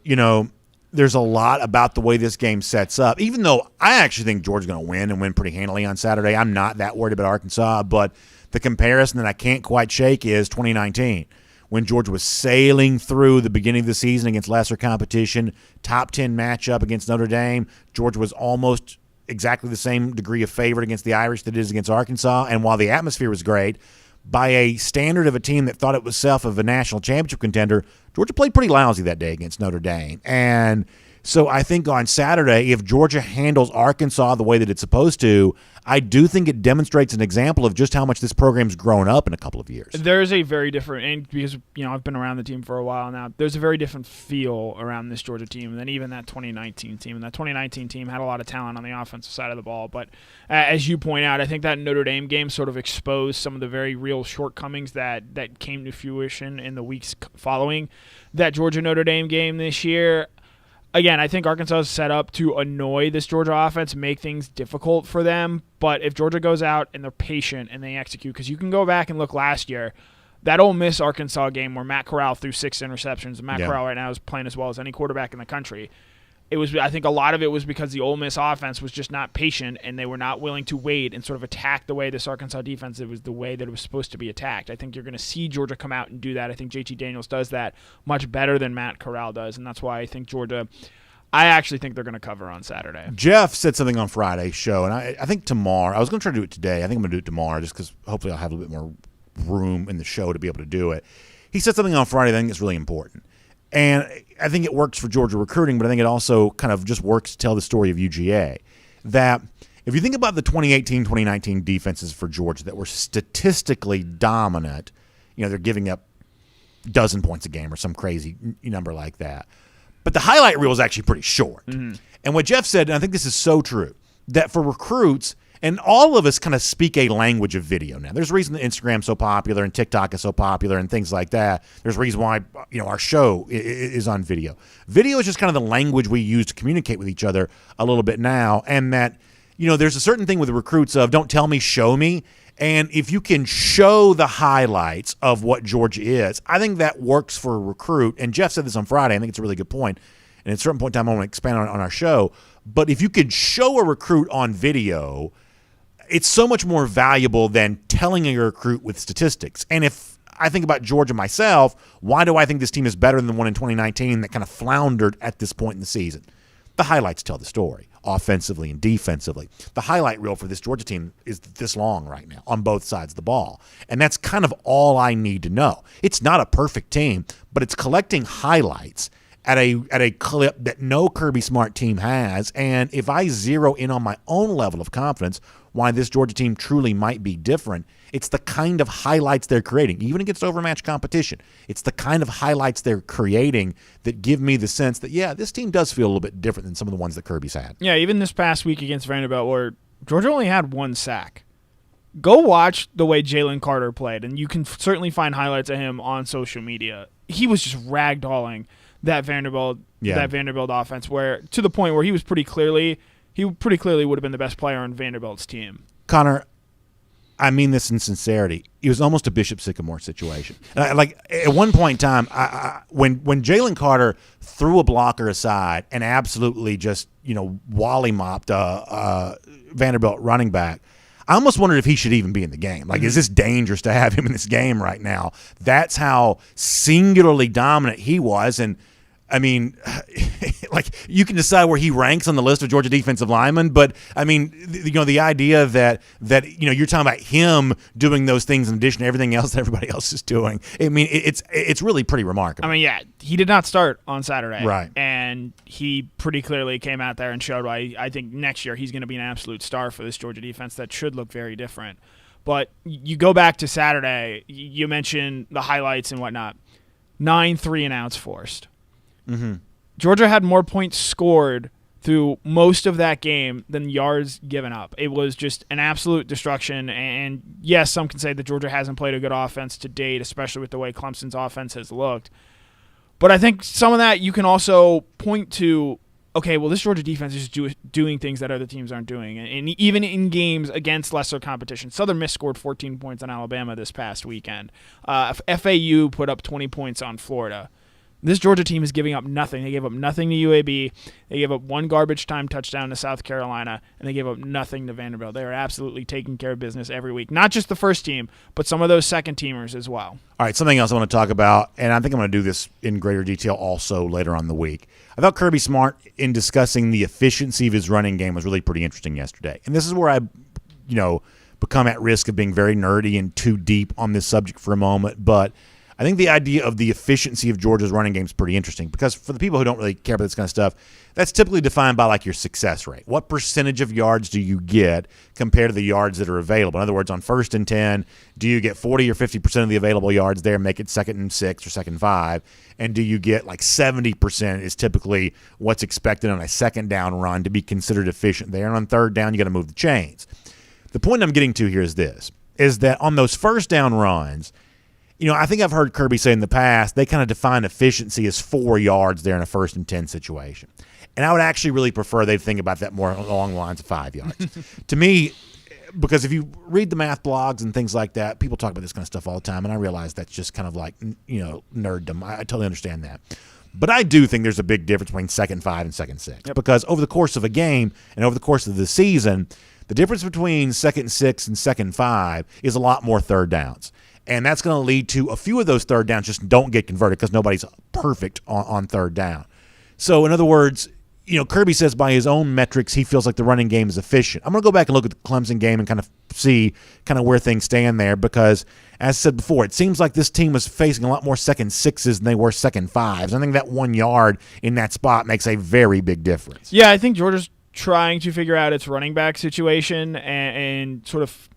there's a lot about the way this game sets up. Even though I actually think Georgia's going to win and win pretty handily on Saturday, I'm not that worried about Arkansas, but the comparison that I can't quite shake is 2019. When Georgia was sailing through the beginning of the season against lesser competition, top 10 matchup against Notre Dame, Georgia was almost exactly the same degree of favorite against the Irish that it is against Arkansas. And while the atmosphere was great, by a standard of a team that thought it was self of a national championship contender, Georgia played pretty lousy that day against Notre Dame. And so I think on Saturday, if Georgia handles Arkansas the way that it's supposed to, I do think it demonstrates an example of just how much this program's grown up in a couple of years. There's a very different, and because I've been around the team for a while now, there's a very different feel around this Georgia team than even that 2019 team. And that 2019 team had a lot of talent on the offensive side of the ball, but as you point out, I think that Notre Dame game sort of exposed some of the very real shortcomings that came to fruition in the weeks following that Georgia-Notre Dame game this year. Again, I think Arkansas is set up to annoy this Georgia offense, make things difficult for them. But if Georgia goes out and they're patient and they execute, because you can go back and look last year, that Ole Miss Arkansas game where Matt Corral threw 6 interceptions. Matt Corral right now is playing as well as any quarterback in the country. I think a lot of it was because the Ole Miss offense was just not patient and they were not willing to wait and sort of attack the way this Arkansas defense, it was the way that it was supposed to be attacked. I think you're going to see Georgia come out and do that. I think JT Daniels does that much better than Matt Corral does, and that's why I think I actually think they're going to cover on Saturday. Jeff said something on Friday's show, and I think tomorrow, I was going to try to do it today. I think I'm going to do it tomorrow just because hopefully I'll have a little bit more room in the show to be able to do it. He said something on Friday that I think is really important. And I think it works for Georgia recruiting, but I think it also kind of just works to tell the story of UGA. That if you think about the 2018-2019 defenses for Georgia that were statistically dominant, they're giving up a dozen points a game or some crazy number like that. But the highlight reel is actually pretty short. Mm-hmm. And what Jeff said, and I think this is so true, that for recruits, and all of us kind of speak a language of video now. There's a reason that Instagram's so popular and TikTok is so popular and things like that. There's a reason why our show is on video. Video is just kind of the language we use to communicate with each other a little bit now. And that, there's a certain thing with the recruits of don't tell me, show me. And if you can show the highlights of what Georgia is, I think that works for a recruit. And Jeff said this on Friday. I think it's a really good point. And at a certain point in time, I want to expand on our show. But if you could show a recruit on video, it's so much more valuable than telling a recruit with statistics. And if I think about Georgia myself, why do I think this team is better than the one in 2019 that kind of floundered at this point in the season? The highlights tell the story, offensively and defensively. The highlight reel for this Georgia team is this long right now on both sides of the ball. And that's kind of all I need to know. It's not a perfect team, but it's collecting highlights at a clip that no Kirby Smart team has. And if I zero in on my own level of confidence, why this Georgia team truly might be different. It's the kind of highlights they're creating, even against overmatched competition. It's the kind of highlights they're creating that give me the sense that, yeah, this team does feel a little bit different than some of the ones that Kirby's had. Yeah, even this past week against Vanderbilt, where Georgia only had 1 sack. Go watch the way Jalen Carter played, and you can certainly find highlights of him on social media. He was just ragdolling that Vanderbilt offense, where to the point where he pretty clearly would have been the best player on Vanderbilt's team. Connor, I mean this in sincerity. It was almost a Bishop Sycamore situation. Like at one point in time, when Jalen Carter threw a blocker aside and absolutely just wally mopped Vanderbilt running back, I almost wondered if he should even be in the game. Like, is this dangerous to have him in this game right now? That's how singularly dominant he was. And I mean, like, you can decide where he ranks on the list of Georgia defensive linemen, but I mean, the idea that you're talking about him doing those things in addition to everything else that everybody else is doing. I mean, it's really pretty remarkable. I mean, yeah, he did not start on Saturday, right? And he pretty clearly came out there and showed why I think next year he's going to be an absolute star for this Georgia defense that should look very different. But you go back to Saturday, you mentioned the highlights and whatnot. 9 3-and-outs forced. Mm-hmm. Georgia had more points scored through most of that game than yards given up. It was just an absolute destruction. And yes, some can say that Georgia hasn't played a good offense to date, especially with the way Clemson's offense has looked. But I think some of that you can also point to, okay, well, this Georgia defense is doing things that other teams aren't doing. And even in games against lesser competition, Southern Miss scored 14 points on Alabama this past weekend. FAU put up 20 points on Florida. This Georgia team is giving up nothing. They gave up nothing to UAB. They gave up 1 garbage time touchdown to South Carolina, and they gave up nothing to Vanderbilt. They are absolutely taking care of business every week. Not just the first team, but some of those second teamers as well. All right, something else I want to talk about, and I think I'm going to do this in greater detail also later on in the week. I thought Kirby Smart, in discussing the efficiency of his running game, was really pretty interesting yesterday. And this is where I, become at risk of being very nerdy and too deep on this subject for a moment, but I think the idea of the efficiency of Georgia's running game is pretty interesting because for the people who don't really care about this kind of stuff, that's typically defined by like your success rate. What percentage of yards do you get compared to the yards that are available? In other words, on 1st and 10, do you get 40 or 50% of the available yards there, make it 2nd and 6 or 2nd and 5? And do you get like 70% is typically what's expected on a 2nd down run to be considered efficient there? And on 3rd down, you got to move the chains. The point I'm getting to here is this, is that on those 1st down runs, I think I've heard Kirby say in the past, they kind of define efficiency as 4 yards there in a 1st and 10 situation. And I would actually really prefer they think about that more along the lines of 5 yards. To me, because if you read the math blogs and things like that, people talk about this kind of stuff all the time, and I realize that's just kind of like, nerddom. I totally understand that. But I do think there's a big difference between 2nd 5 and 2nd 6. Yep. Because over the course of a game and over the course of the season, the difference between 2nd 6 and 2nd 5 is a lot more 3rd downs. And that's going to lead to a few of those 3rd downs just don't get converted because nobody's perfect on 3rd down. So, in other words, Kirby says by his own metrics, he feels like the running game is efficient. I'm going to go back and look at the Clemson game and kind of see kind of where things stand there because, as I said before, it seems like this team was facing a lot more 2nd 6s than they were 2nd 5s. I think that 1 yard in that spot makes a very big difference. Yeah, I think Georgia's trying to figure out its running back situation and sort of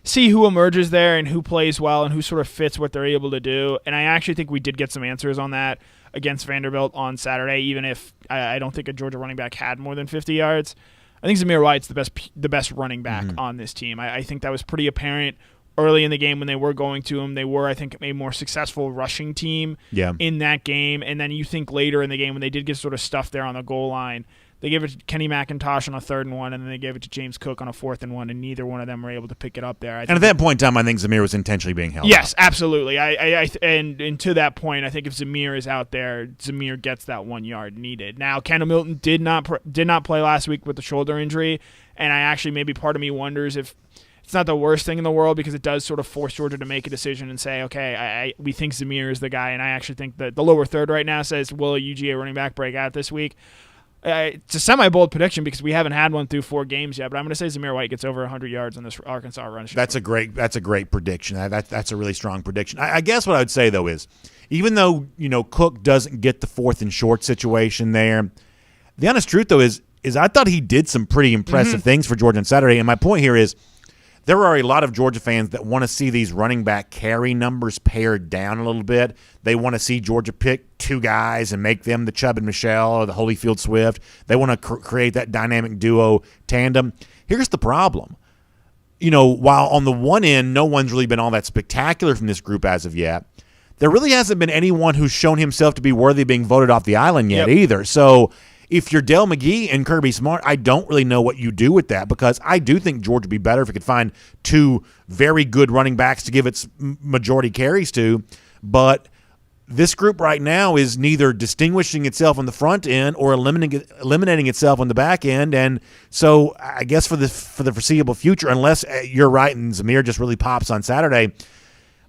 see who emerges there and who plays well and who sort of fits what they're able to do. And I actually think we did get some answers on that against Vanderbilt on Saturday, even if I don't think a Georgia running back had more than 50 yards. I think Zamir White's the best running back on this team. I think that was pretty apparent early in the game when they were going to him. They were, I think, a more successful rushing team in that game. And then you think later in the game when they did get sort of stuffed there on the goal line, they gave it to Kenny McIntosh on a 3rd and 1, and then they gave it to James Cook on a 4th and 1, and neither one of them were able to pick it up there. And at that point in time, I think Zamir was intentionally being held. Yes, absolutely. And to that point, I think if Zamir is out there, Zamir gets that 1 yard needed. Now, Kendall Milton did not play last week with the shoulder injury, and I actually maybe part of me wonders if it's not the worst thing in the world because it does sort of force Georgia to make a decision and say, okay, we think Zamir is the guy, and I actually think that the lower third right now says, will a UGA running back break out this week? It's a semi-bold prediction because we haven't had one through 4 games yet, but I'm going to say Zamir White gets over 100 yards on this Arkansas run. That's a great prediction. That's a really strong prediction. I guess what I would say, though, is even though Cook doesn't get the 4th and short situation there, the honest truth, though, is is I thought he did some pretty impressive things for Georgia on Saturday. And my point here is there are a lot of Georgia fans that want to see these running back carry numbers pared down a little bit. They want to see Georgia pick two guys and make them the Chubb and Michelle or the Holyfield Swift. They want to create that dynamic duo tandem. Here's the problem. While on the one end, no one's really been all that spectacular from this group as of yet, there really hasn't been anyone who's shown himself to be worthy of being voted off the island yet either. So if you're Dell McGee and Kirby Smart, I don't really know what you do with that, because I do think Georgia would be better if it could find two very good running backs to give its majority carries to. But this group right now is neither distinguishing itself on the front end or eliminating itself on the back end. And so I guess for the foreseeable future, unless you're right and Zamir just really pops on Saturday,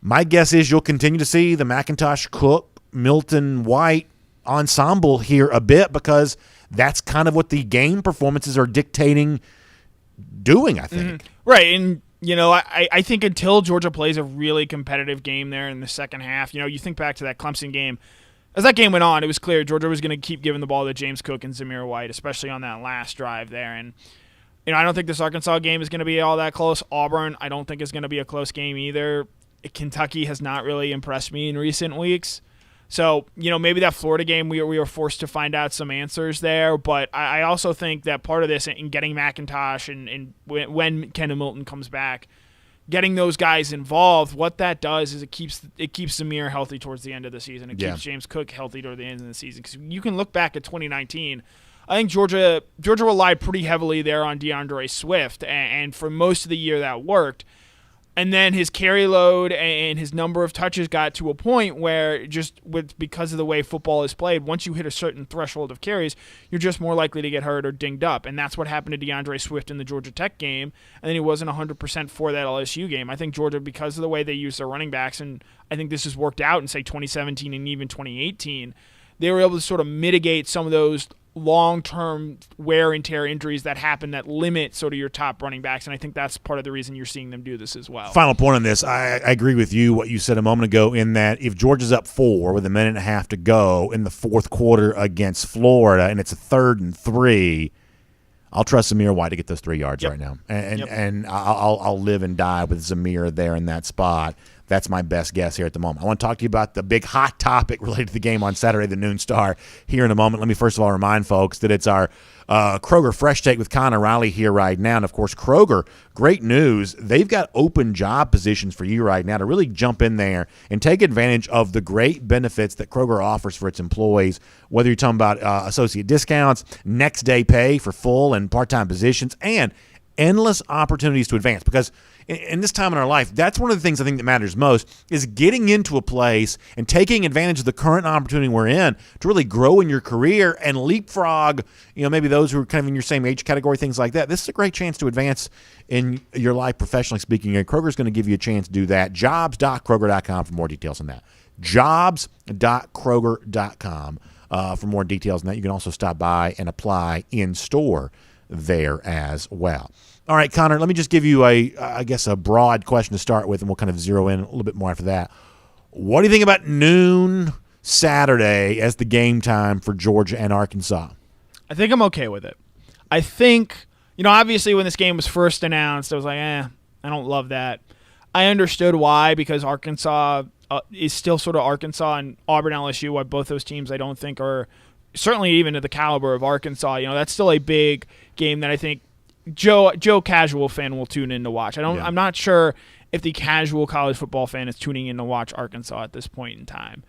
my guess is you'll continue to see the McIntosh, Cook, Milton, White ensemble here a bit, because that's kind of what the game performances are dictating doing, I think. Right, and I think until Georgia plays a really competitive game there in the second half, you think back to that Clemson game. As that game went on, it was clear Georgia was going to keep giving the ball to James Cook and Zamir White, especially on that last drive there. And I don't think this Arkansas game is going to be all that close. Auburn, I don't think is going to be a close game either. Kentucky has not really impressed me in recent weeks. So, maybe that Florida game we were forced to find out some answers there. But I also think that part of this in getting McIntosh and when Kendall Milton comes back, getting those guys involved, what that does is it keeps Zamir healthy towards the end of the season. It keeps James Cook healthy toward the end of the season. Because you can look back at 2019. I think Georgia relied pretty heavily there on DeAndre Swift, and for most of the year that worked. And then his carry load and his number of touches got to a point where because of the way football is played, once you hit a certain threshold of carries, you're just more likely to get hurt or dinged up. And that's what happened to DeAndre Swift in the Georgia Tech game. And then he wasn't 100% for that LSU game. I think Georgia, because of the way they use their running backs, and I think this has worked out in, say, 2017 and even 2018, they were able to sort of mitigate some of those long-term wear and tear injuries that happen that limit sort of your top running backs, and I think that's part of the reason you're seeing them do this as well. Final point on this, I agree with you, what you said a moment ago, in that if Georgia's up 4 with a minute and a half to go in the fourth quarter against Florida and it's a 3rd and 3, I'll trust Zamir White to get those 3 yards right now, and I'll live and die with Zamir there in that spot. That's my best guess here at the moment. I want to talk to you about the big hot topic related to the game on Saturday, the Noon Star, here in a moment. Let me first of all remind folks that it's our Kroger Fresh Take with Connor Riley here right now. And, of course, Kroger, great news. They've got open job positions for you right now to really jump in there and take advantage of the great benefits that Kroger offers for its employees, whether you're talking about associate discounts, next day pay for full and part-time positions, and endless opportunities to advance. Because in this time in our life, that's one of the things I think that matters most, is getting into a place and taking advantage of the current opportunity we're in to really grow in your career and leapfrog, maybe those who are kind of in your same age category, things like that. This is a great chance to advance in your life professionally speaking, and Kroger's going to give you a chance to do that. Jobs.Kroger.com for more details on that. Jobs.Kroger.com for more details on that. You can also stop by and apply in store there as well. All right, Connor, let me just give you a broad question to start with, and we'll kind of zero in a little bit more after that. What do you think about noon Saturday as the game time for Georgia and Arkansas? I think I'm okay with it. I think, obviously when this game was first announced, I was like, I don't love that. I understood why, because Arkansas is still sort of Arkansas, and Auburn, LSU, both those teams I don't think are certainly even at the caliber of Arkansas. That's still a big game that I think Joe casual fan will tune in to watch. I'm not sure if the casual college football fan is tuning in to watch Arkansas at this point in time.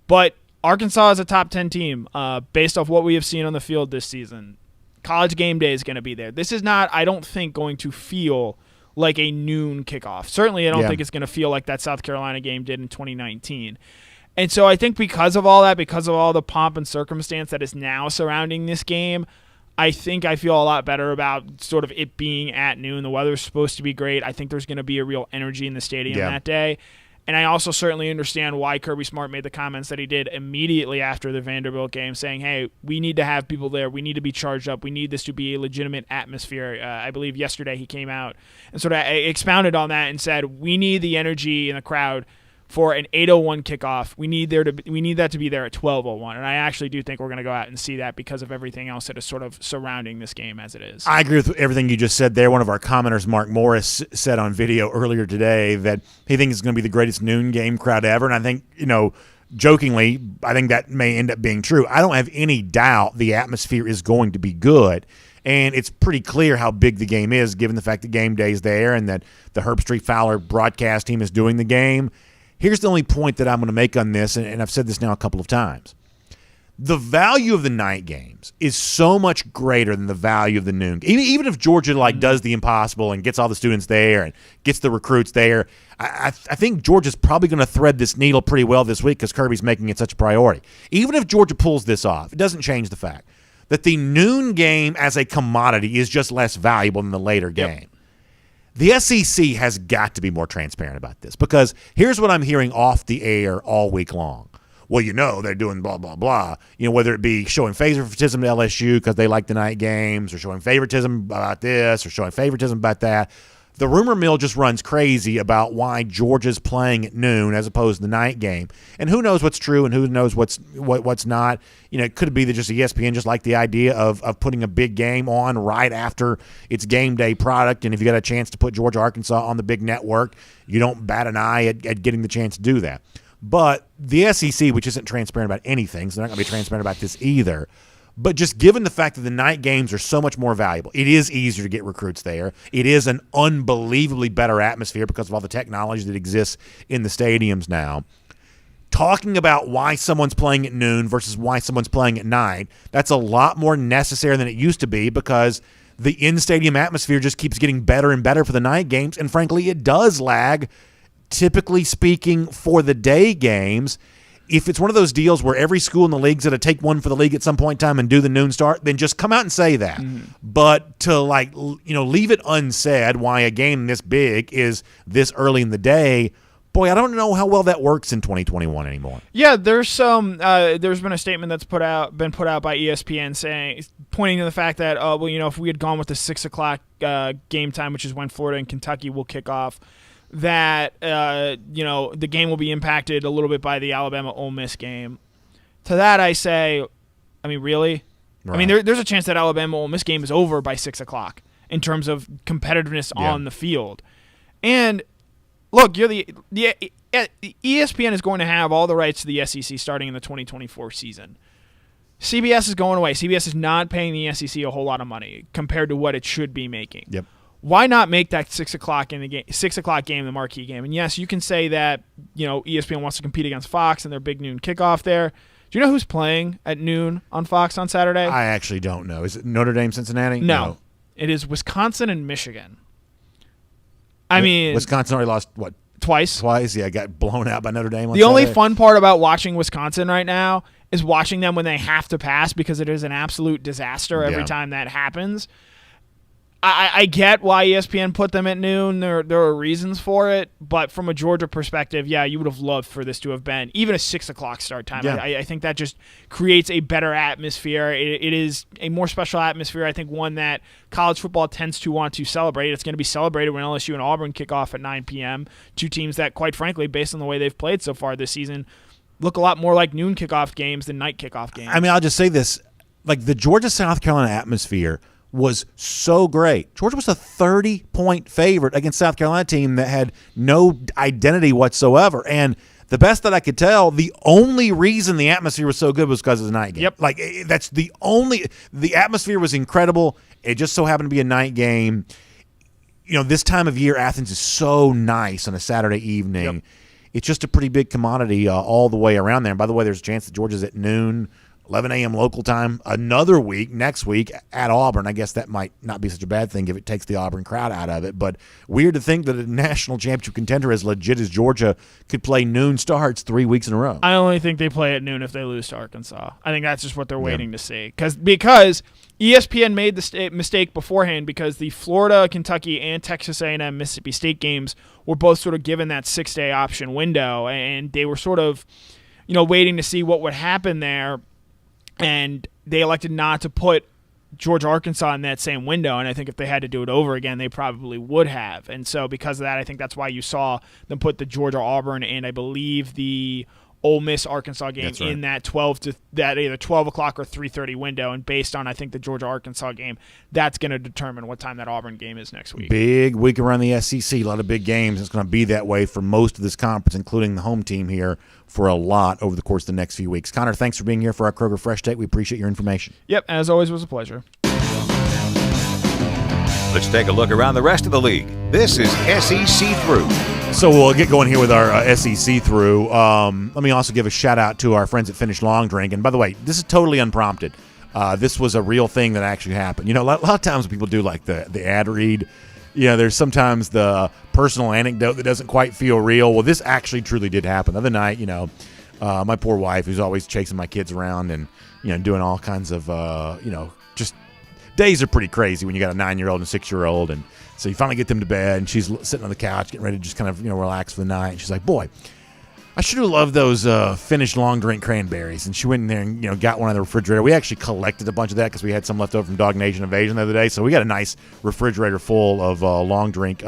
But Arkansas is a top 10 team based off what we have seen on the field this season. College game day is going to be there. This is not, I don't think, going to feel like a noon kickoff. Certainly I don't think it's going to feel like that South Carolina game did in 2019. And so I think because of all that, because of all the pomp and circumstance that is now surrounding this game, I think I feel a lot better about sort of it being at noon. The weather's supposed to be great. I think there's going to be a real energy in the stadium that day. And I also certainly understand why Kirby Smart made the comments that he did immediately after the Vanderbilt game, saying, hey, we need to have people there. We need to be charged up. We need this to be a legitimate atmosphere. I believe yesterday he came out and sort of expounded on that and said, we need the energy in the crowd for an 8:01 kickoff. We need that to be there at 12:01, and I actually do think we're going to go out and see that because of everything else that is sort of surrounding this game as it is. I agree with everything you just said there. One of our commenters, Mark Morris, said on video earlier today that he thinks it's going to be the greatest noon game crowd ever, and I think, jokingly, I think that may end up being true. I don't have any doubt the atmosphere is going to be good. And it's pretty clear how big the game is, given the fact that Gameday is there and that the Herbstreit Fowler broadcast team is doing the game. Here's the only point that I'm going to make on this, and I've said this now a couple of times. The value of the night games is so much greater than the value of the noon. Even if Georgia does the impossible and gets all the students there and gets the recruits there, I think Georgia's probably going to thread this needle pretty well this week because Kirby's making it such a priority. Even if Georgia pulls this off, it doesn't change the fact that the noon game as a commodity is just less valuable than the later game. Yep. The SEC has got to be more transparent about this because here's what I'm hearing off the air all week long. Well, they're doing blah, blah, blah. Whether it be showing favoritism to LSU because they like the night games or showing favoritism about this or showing favoritism about that. The rumor mill just runs crazy about why Georgia's playing at noon as opposed to the night game. And who knows what's true and who knows what's not. It could be that just ESPN just like the idea of putting a big game on right after its game day product. And if you got a chance to put Georgia, Arkansas on the big network, you don't bat an eye at getting the chance to do that. But the SEC, which isn't transparent about anything, so they're not going to be transparent about this either. But just given the fact that the night games are so much more valuable, it is easier to get recruits there. It is an unbelievably better atmosphere because of all the technology that exists in the stadiums now. Talking about why someone's playing at noon versus why someone's playing at night, that's a lot more necessary than it used to be because the in-stadium atmosphere just keeps getting better and better for the night games, and frankly, it does lag, typically speaking, for the day games. If it's one of those deals where every school in the league's going to take one for the league at some point in time and do the noon start, then just come out and say that. Mm-hmm. But to leave it unsaid why a game this big is this early in the day, boy, I don't know how well that works in 2021 anymore. Yeah, there's been a statement that's been put out by ESPN pointing to the fact that if we had gone with the 6:00 game time, which is when Florida and Kentucky will kick off, that the game will be impacted a little bit by the Alabama-Ole Miss game. To that I say, really? Right. There's a chance that Alabama-Ole Miss game is over by 6:00 in terms of competitiveness on the field. And look, the ESPN is going to have all the rights to the SEC starting in the 2024 season. CBS is going away. CBS is not paying the SEC a whole lot of money compared to what it should be making. Yep. Why not make that 6:00 in the game, 6:00 game, the marquee game? And yes, you can say that ESPN wants to compete against Fox and their big noon kickoff there. Do you know who's playing at noon on Fox on Saturday? I actually don't know. Is it Notre Dame, Cincinnati? No. It is Wisconsin and Michigan. Wisconsin already lost what? Twice. Yeah, got blown out by Notre Dame. The only fun part about watching Wisconsin right now is watching them when they have to pass because it is an absolute disaster every time that happens. I get why ESPN put them at noon. There are reasons for it, but from a Georgia perspective, yeah, you would have loved for this to have been even a 6:00 start time. Yeah. I think that just creates a better atmosphere. It is a more special atmosphere. I think one that college football tends to want to celebrate. It's going to be celebrated when LSU and Auburn kick off at 9 p.m. Two teams that, quite frankly, based on the way they've played so far this season, look a lot more like noon kickoff games than night kickoff games. I'll just say this. The Georgia-South Carolina atmosphere was so great. Georgia was a 30-point favorite against South Carolina team that had no identity whatsoever. And the best that I could tell, the only reason the atmosphere was so good was because of the night game. Yep. That's the atmosphere was incredible. It just so happened to be a night game. This time of year, Athens is so nice on a Saturday evening. Yep. It's just a pretty big commodity all the way around there. And by the way, there's a chance that Georgia's at noon, 11 a.m. local time, another week, next week at Auburn. I guess that might not be such a bad thing if it takes the Auburn crowd out of it. But weird to think that a national championship contender as legit as Georgia could play noon starts 3 weeks in a row. I only think they play at noon if they lose to Arkansas. I think that's just what they're waiting to see. Because ESPN made the mistake beforehand because the Florida, Kentucky, and Texas A&M Mississippi State games were both sort of given that 6-day option window, and they were sort of waiting to see what would happen there. And they elected not to put Georgia-Arkansas in that same window, and I think if they had to do it over again, they probably would have. And so because of that, I think that's why you saw them put the Georgia-Auburn and I believe the Ole Miss-Arkansas game in that either 12 o'clock or 3:30 window. And based on, I think, the Georgia-Arkansas game, that's going to determine what time that Auburn game is next week. Big week around the SEC, a lot of big games. It's going to be that way for most of this conference, including the home team here, for a lot over the course of the next few weeks. Connor, thanks for being here for our Kroger Fresh Take. We appreciate your information. Yep, as always, was a pleasure. Let's take a look around the rest of the league. This is SEC Through. So we'll get going here with our SEC Through. Let me also give a shout-out to our friends at Finish Long Drink. And by the way, this is totally unprompted. This was a real thing that actually happened. You know, a lot of times when people do like the ad read, you know, there's sometimes the personal anecdote that doesn't quite feel real. Well, this actually truly did happen. The other night, you know, my poor wife, who's always chasing my kids around and, you know, doing all kinds of, you know, just days are pretty crazy when you got a 9-year-old and a 6-year-old. And so you finally get them to bed, and she's sitting on the couch getting ready to just kind of, you know, relax for the night. And she's like, boy, I should have loved those Finish Long Drink cranberries. And she went in there and, you know, got one out of the refrigerator. We actually collected a bunch of that because we had some left over from DawgNation Invasion the other day. So we got a nice refrigerator full of Long Drink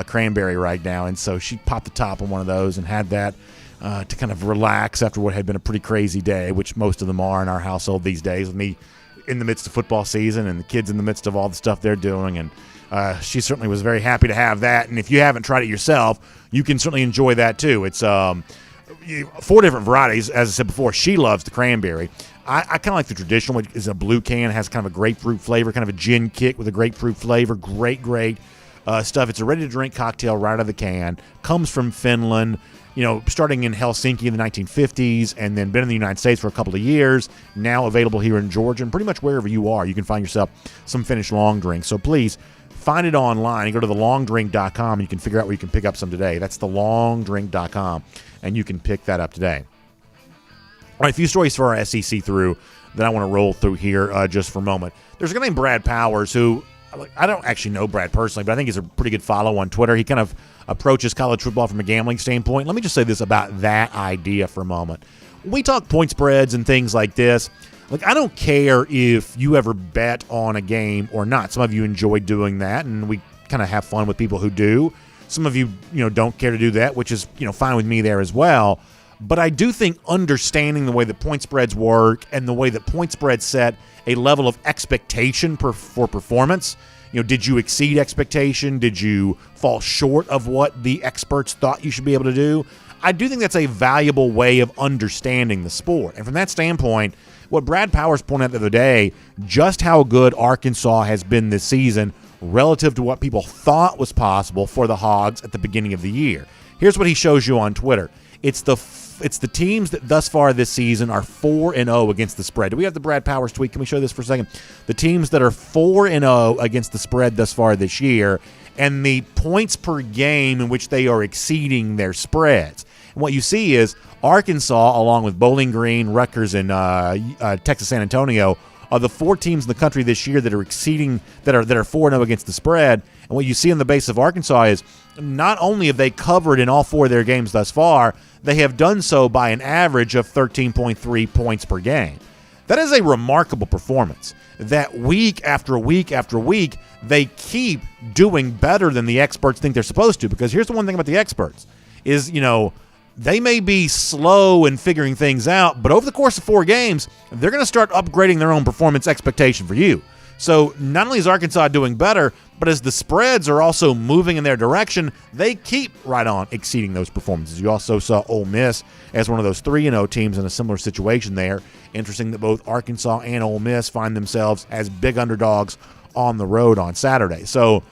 cranberry right now. And so she popped the top on one of those and had that to kind of relax after what had been a pretty crazy day, which most of them are in our household these days, with me in the midst of football season and the kids in the midst of all the stuff they're doing. And she certainly was very happy to have that. And if you haven't tried it yourself, you can certainly enjoy that too. It's 4 different varieties. As I said before, she loves the cranberry. I kind of like the traditional, which is a blue can. It has kind of a grapefruit flavor, kind of a gin kick with a grapefruit flavor. Great stuff. It's a ready-to-drink cocktail right out of the can. Comes from Finland. You know, starting in Helsinki in the 1950s and then been in the United States for a couple of years, now available here in Georgia, and pretty much wherever you are, you can find yourself some Finish Long Drink. So please, find it online and go to thelongdrink.com, and you can figure out where you can pick up some today. That's thelongdrink.com, and you can pick that up today. All right, a few stories for our SEC Through that I want to roll through here just for a moment. There's a guy named Brad Powers who, I don't actually know Brad personally, but I think he's a pretty good follow on Twitter. He kind of approaches college football from a gambling standpoint. Let me just say this about that idea for a moment. When we talk point spreads and things like this, like, I don't care if you ever bet on a game or not. Some of you enjoy doing that, and we kind of have fun with people who do. Some of you, you know, don't care to do that, which is, you know, fine with me there as well. But I do think understanding the way that point spreads work and the way that point spreads set a level of expectation for performance. You know, did you exceed expectation? Did you fall short of what the experts thought you should be able to do? I do think that's a valuable way of understanding the sport. And from that standpoint, what Brad Powers pointed out the other day, just how good Arkansas has been this season relative to what people thought was possible for the Hogs at the beginning of the year. Here's what he shows you on Twitter. It's the teams that thus far this season are 4-0 against the spread. Do we have the Brad Powers tweet? Can we show this for a second? The teams that are 4-0 against the spread thus far this year, and the points per game in which they are exceeding their spreads. And what you see is Arkansas, along with Bowling Green, Rutgers, and Texas San Antonio, are the 4 teams in the country this year that are exceeding, that are 4-0 against the spread. And what you see on the base of Arkansas is not only have they covered in all 4 of their games thus far, they have done so by an average of 13.3 points per game. That is a remarkable performance. That week after week after week, they keep doing better than the experts think they're supposed to. Because here's the one thing about the experts is, you know, they may be slow in figuring things out, but over the course of 4 games, they're going to start upgrading their own performance expectation for you. So not only is Arkansas doing better, but as the spreads are also moving in their direction, they keep right on exceeding those performances. You also saw Ole Miss as one of those 3-0 teams in a similar situation there. Interesting that both Arkansas and Ole Miss find themselves as big underdogs on the road on Saturday. So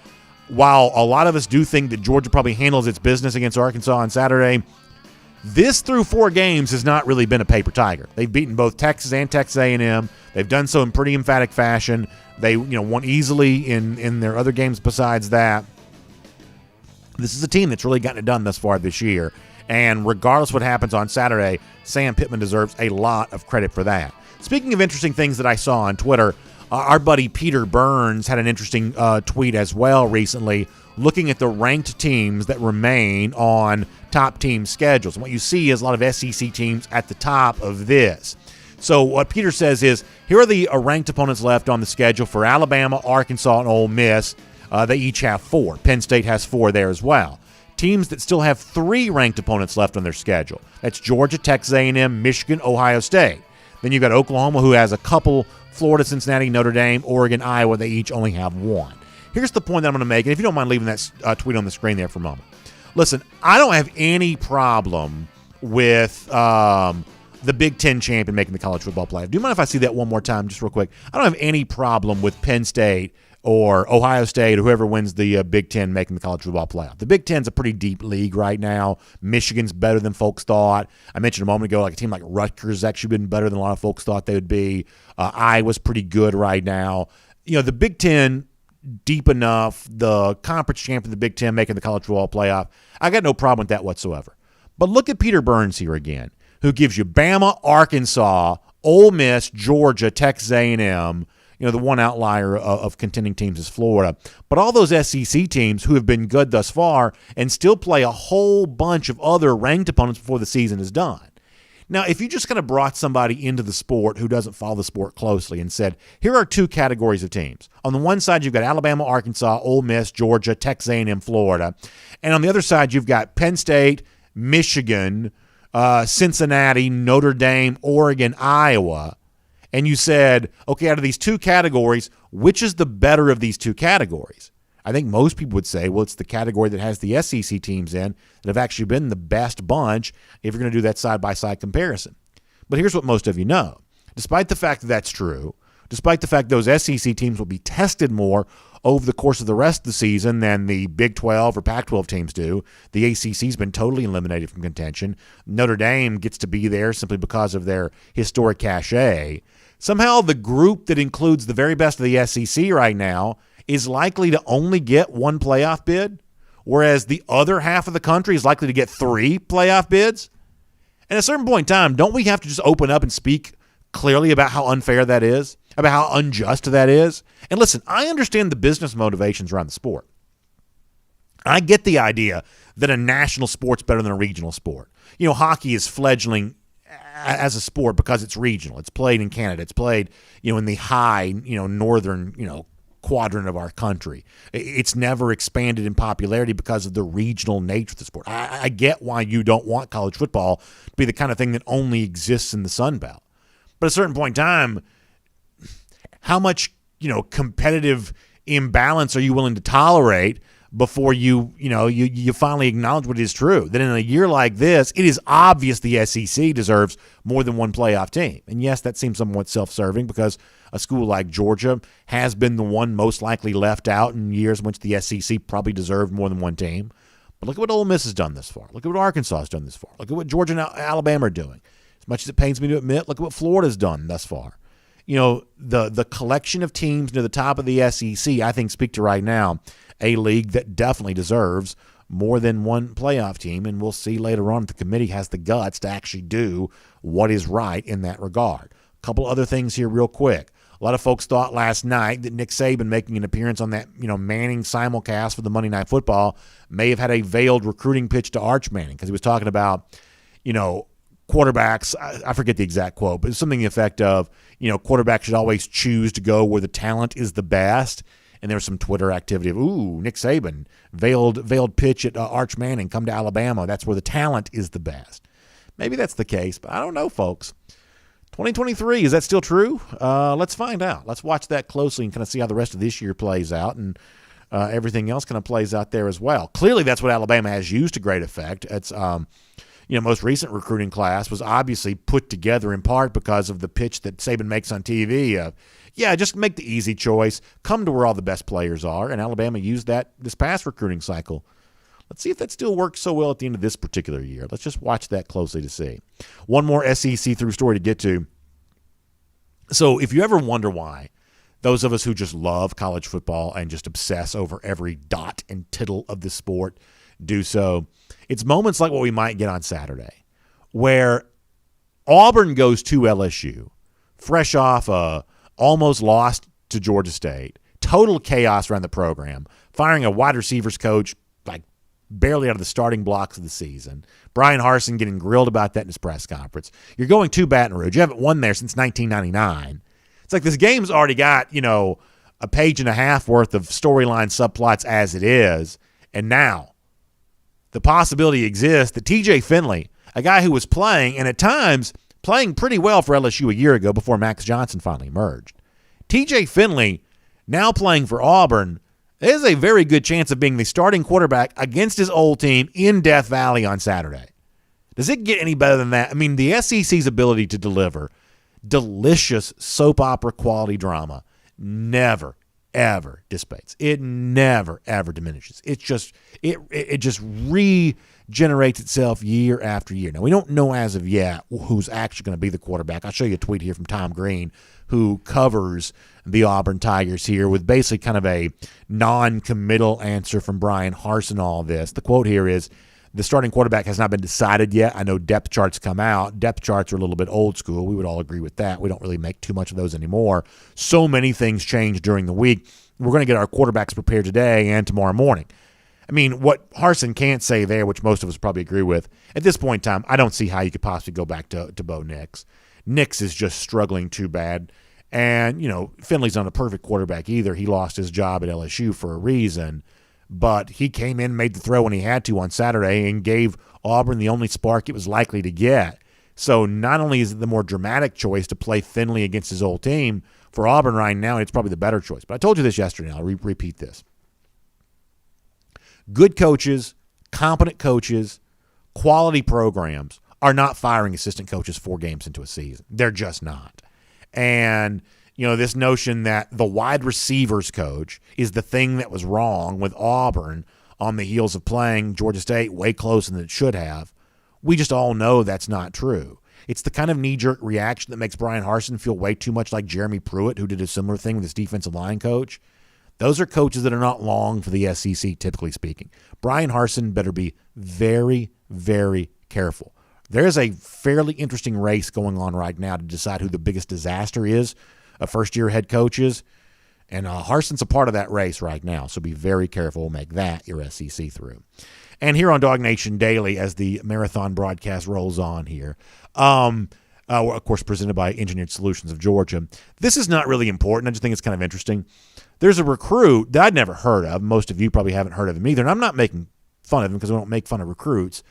while a lot of us do think that Georgia probably handles its business against Arkansas on Saturday, this through 4 games has not really been a paper tiger. They've beaten both Texas and Texas A&M. They've done so in pretty emphatic fashion. They, you know, won easily in their other games besides that. This is a team that's really gotten it done thus far this year. And regardless of what happens on Saturday, Sam Pittman deserves a lot of credit for that. Speaking of interesting things that I saw on Twitter, our buddy Peter Burns had an interesting tweet as well recently, looking at the ranked teams that remain on top team schedules. And what you see is a lot of SEC teams at the top of this. So what Peter says is, here are the ranked opponents left on the schedule for Alabama, Arkansas, and Ole Miss. They each have 4. Penn State has 4 there as well. Teams that still have 3 ranked opponents left on their schedule. That's Georgia, Texas A&M, Michigan, Ohio State. Then you've got Oklahoma, who has a couple, Florida, Cincinnati, Notre Dame, Oregon, Iowa. They each only have 1. Here's the point that I'm going to make, and if you don't mind leaving that tweet on the screen there for a moment. Listen, I don't have any problem with the Big Ten champion making the college football playoff. Do you mind if I see that one more time just real quick? I don't have any problem with Penn State or Ohio State or whoever wins the Big Ten making the college football playoff. The Big Ten's a pretty deep league right now. Michigan's better than folks thought. I mentioned a moment ago, like a team like Rutgers has actually been better than a lot of folks thought they would be. Iowa's pretty good right now. You know, the Big Ten, deep enough. The conference champion of the Big Ten making the college football playoff. I got no problem with that whatsoever. But look at Peter Burns here again, who gives you Bama, Arkansas, Ole Miss, Georgia, Texas A&M. You know, the one outlier of contending teams is Florida. But all those SEC teams who have been good thus far and still play a whole bunch of other ranked opponents before the season is done. Now, if you just kind of brought somebody into the sport who doesn't follow the sport closely and said, here are 2 categories of teams. On the one side, you've got Alabama, Arkansas, Ole Miss, Georgia, Texas A&M, Florida. And on the other side, you've got Penn State, Michigan, Cincinnati, Notre Dame, Oregon, Iowa. And you said, okay, out of these 2 categories, which is the better of these 2 categories? I think most people would say, well, it's the category that has the SEC teams in that have actually been the best bunch if you're going to do that side-by-side comparison. But here's what most of you know. Despite the fact that that's true, despite the fact those SEC teams will be tested more over the course of the rest of the season than the Big 12 or Pac-12 teams do, the ACC's been totally eliminated from contention. Notre Dame gets to be there simply because of their historic cachet. Somehow the group that includes the very best of the SEC right now is likely to only get 1 playoff bid, whereas the other half of the country is likely to get 3 playoff bids. And at a certain point in time, don't we have to just open up and speak clearly about how unfair that is, about how unjust that is? And listen, I understand the business motivations around the sport. I get the idea that a national sport's better than a regional sport. You know, hockey is fledgling as a sport because it's regional. It's played in Canada. It's played, you know, in the high, you know, northern, you know, quadrant of our country. It's never expanded in popularity because of the regional nature of the sport. I get why you don't want college football to be the kind of thing that only exists in the Sun Belt. But at a certain point in time, how much, you know, competitive imbalance are you willing to tolerate before you finally acknowledge what is true? That in a year like this, it is obvious the SEC deserves more than 1 playoff team. And yes, that seems somewhat self-serving because a school like Georgia has been the one most likely left out in years in which the SEC probably deserved more than 1 team. But look at what Ole Miss has done this far. Look at what Arkansas has done this far. Look at what Georgia and Alabama are doing. As much as it pains me to admit, look at what Florida's done thus far. You know, the collection of teams near the top of the SEC, I think, speak to right now a league that definitely deserves more than 1 playoff team, and we'll see later on if the committee has the guts to actually do what is right in that regard. A couple other things here real quick. A lot of folks thought last night that Nick Saban making an appearance on that, you know, Manning simulcast for the Monday Night Football may have had a veiled recruiting pitch to Arch Manning because he was talking about, you know, quarterbacks. I forget the exact quote, but it's something to the effect of, you know, quarterbacks should always choose to go where the talent is the best. And there was some Twitter activity of, ooh, Nick Saban, veiled pitch at Arch Manning, come to Alabama. That's where the talent is the best. Maybe that's the case, but I don't know, folks. 2023, is that still true? Let's find out. Let's watch that closely and kind of see how the rest of this year plays out and everything else kind of plays out there as well. Clearly, that's what Alabama has used to great effect. It's most recent recruiting class was obviously put together in part because of the pitch that Saban makes on TV. Just make the easy choice. Come to where all the best players are. And Alabama used that this past recruiting cycle. Let's see if that still works so well at the end of this particular year. Let's just watch that closely to see. One more SEC through story to get to. So if you ever wonder why those of us who just love college football and just obsess over every dot and tittle of the sport do so, it's moments like what we might get on Saturday where Auburn goes to LSU, fresh off almost lost to Georgia State, total chaos around the program, firing a wide receivers coach like barely out of the starting blocks of the season. Brian Harsin getting grilled about that in his press conference. You're going to Baton Rouge. You haven't won there since 1999. It's like this game's already got, a page and a half worth of storyline subplots as it is. And now the possibility exists that TJ Finley, a guy who was playing and at times playing pretty well for LSU a year ago before Max Johnson finally emerged, TJ Finley now playing for Auburn, there's a very good chance of being the starting quarterback against his old team in Death Valley on Saturday. Does it get any better than that? I mean, the SEC's ability to deliver delicious soap opera quality drama never, ever dissipates. It never, ever diminishes. It just regenerates itself year after year. Now, we don't know as of yet who's actually going to be the quarterback. I'll show you a tweet here from Tom Green, who covers the Auburn Tigers here, with basically kind of a non-committal answer from Brian Harsin on all this. The quote here is, the starting quarterback has not been decided yet. I know depth charts come out. Depth charts are a little bit old school. We would all agree with that. We don't really make too much of those anymore. So many things change during the week. We're going to get our quarterbacks prepared today and tomorrow morning. I mean, what Harsin can't say there, which most of us probably agree with, at this point in time, I don't see how you could possibly go back to Bo Nix. Nix is just struggling too bad. And, Finley's not a perfect quarterback either. He lost his job at LSU for a reason. But he came in, made the throw when he had to on Saturday, and gave Auburn the only spark it was likely to get. So not only is it the more dramatic choice to play Finley against his old team, for Auburn right now, it's probably the better choice. But I told you this yesterday, and I'll repeat this. Good coaches, competent coaches, quality programs are not firing assistant coaches 4 games into a season. They're just not. And this notion that the wide receivers coach is the thing that was wrong with Auburn on the heels of playing Georgia State way closer than it should have, we just all know that's not true. It's the kind of knee-jerk reaction that makes Brian Harsin feel way too much like Jeremy Pruitt, who did a similar thing with his defensive line coach. Those are coaches that are not long for the SEC, typically speaking. Brian Harsin better be very, very careful. There's a fairly interesting race going on right now to decide who the biggest disaster is of first-year head coaches, and Harsin's a part of that race right now, so be very careful. Make that your SEC through. And here on DawgNation Daily, as the marathon broadcast rolls on here, of course presented by Engineered Solutions of Georgia, this is not really important. I just think it's kind of interesting. There's a recruit that I'd never heard of. Most of you probably haven't heard of him either, and I'm not making fun of him because we don't make fun of recruits.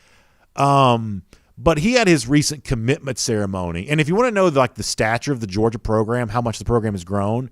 But he had his recent commitment ceremony. And if you want to know the stature of the Georgia program, how much the program has grown,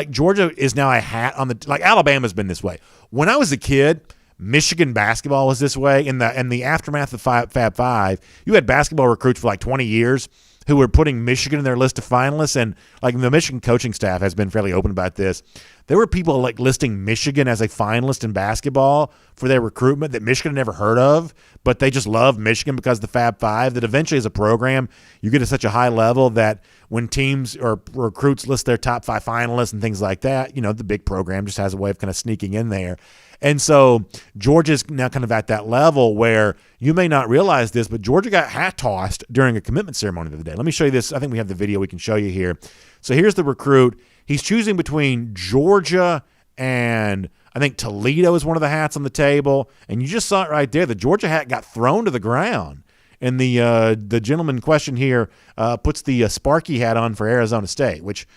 Georgia is now a hat on the – Alabama's been this way. When I was a kid, Michigan basketball was this way. In the aftermath of Fab Five, you had basketball recruits for 20 years who were putting Michigan in their list of finalists. And the Michigan coaching staff has been fairly open about this. There were people listing Michigan as a finalist in basketball for their recruitment that Michigan had never heard of, but they just loved Michigan because of the Fab Five, that eventually as a program, you get to such a high level that when teams or recruits list their top 5 finalists and things like that, the big program just has a way of kind of sneaking in there. And so Georgia's now kind of at that level where you may not realize this, but Georgia got hat-tossed during a commitment ceremony the other day. Let me show you this. I think we have the video we can show you here. So here's the recruit. He's choosing between Georgia and I think Toledo is one of the hats on the table. And you just saw it right there. The Georgia hat got thrown to the ground. And the gentleman in question here puts the Sparky hat on for Arizona State, which,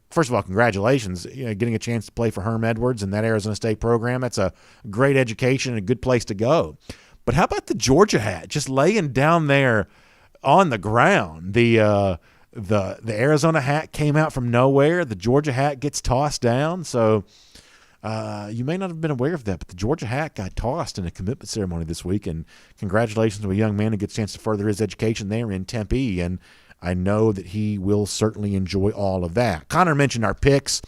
first of all, congratulations. Getting a chance to play for Herm Edwards and that Arizona State program, that's a great education and a good place to go. But how about the Georgia hat just laying down there on the ground? The Arizona hat came out from nowhere. The Georgia hat gets tossed down. So you may not have been aware of that, but the Georgia hat got tossed in a commitment ceremony this week. And congratulations to a young man who gets a chance to further his education there in Tempe. And I know that he will certainly enjoy all of that. Connor mentioned our picks.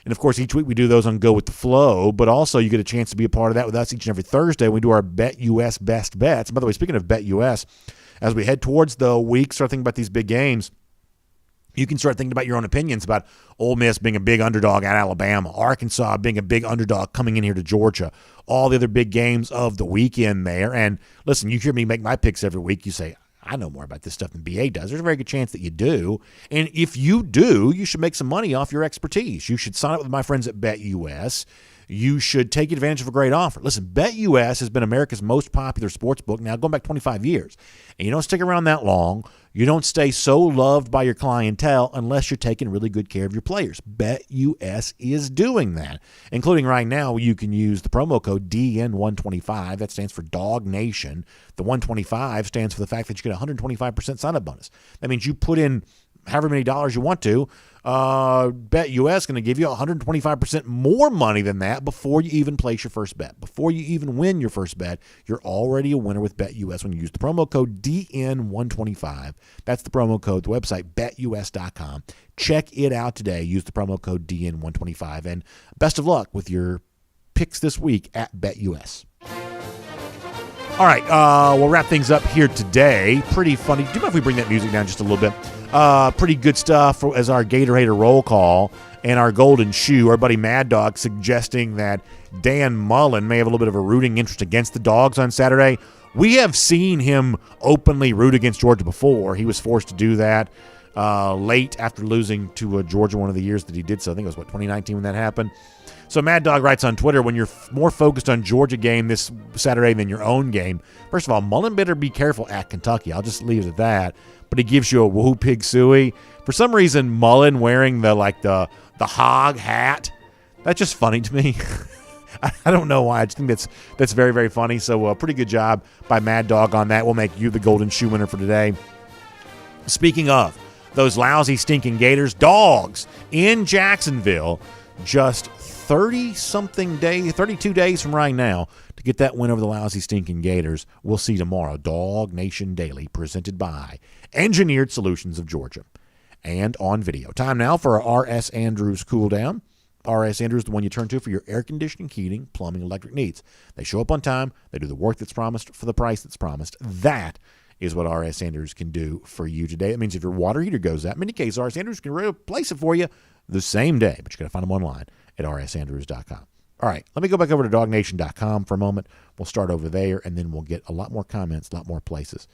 And, of course, each week we do those on Go With The Flow, but also you get a chance to be a part of that with us each and every Thursday. We do our Bet US Best Bets. And by the way, speaking of Bet US, as we head towards the week, start thinking about these big games, you can start thinking about your own opinions about Ole Miss being a big underdog at Alabama, Arkansas being a big underdog coming in here to Georgia, all the other big games of the weekend there. And, listen, you hear me make my picks every week. You say, I know more about this stuff than BA does. There's a very good chance that you do. And if you do, you should make some money off your expertise. You should sign up with my friends at BetUS. you should take advantage of a great offer. Listen, BetUS has been America's most popular sports book now going back 25 years. And you don't stick around that long. You don't stay so loved by your clientele unless you're taking really good care of your players. BetUS is doing that, including right now you can use the promo code DN125. That stands for DawgNation. The 125 stands for the fact that you get a 125% sign-up bonus. That means you put in however many dollars you want to. BetUS is going to give you 125% more money than that before you even place your first bet. Before you even win your first bet, you're already a winner with BetUS when you use the promo code DN125. That's the promo code, the website, betus.com. Check it out today. Use the promo code DN125. And best of luck with your picks this week at BetUS. All right, we'll wrap things up here today. Pretty funny. Do you mind if we bring that music down just a little bit? Pretty good stuff as our Gatorade roll call and our golden shoe. Our buddy Mad Dog suggesting that Dan Mullen may have a little bit of a rooting interest against the Dogs on Saturday. We have seen him openly root against Georgia before. He was forced to do that late after losing to Georgia one of the years that he did so. I think it was, 2019 when that happened. So Mad Dog writes on Twitter, when you're more focused on Georgia game this Saturday than your own game, first of all, Mullen better be careful at Kentucky. I'll just leave it at that. But he gives you a woo pig suey. For some reason, Mullen wearing the hog hat, that's just funny to me. I don't know why. I just think that's very, very funny. So pretty good job by Mad Dog on that. We'll make you the golden shoe winner for today. Speaking of those lousy, stinking Gators, Dogs in Jacksonville, just 32 days from right now to get that win over the lousy, stinking Gators. We'll see tomorrow. DawgNation Daily, presented by Engineered Solutions of Georgia, and on video. Time now for our R.S. Andrews cool down. R.S. Andrews, the one you turn to for your air conditioning, heating, plumbing, electric needs. They show up on time. They do the work that's promised for the price that's promised. That is what R.S. Andrews can do for you today. That means if your water heater goes out, in many cases, R.S. Andrews can replace it for you the same day, but you got to find them online at rsandrews.com. All right, let me go back over to DawgNation.com for a moment. We'll start over there, and then we'll get a lot more comments, a lot more places.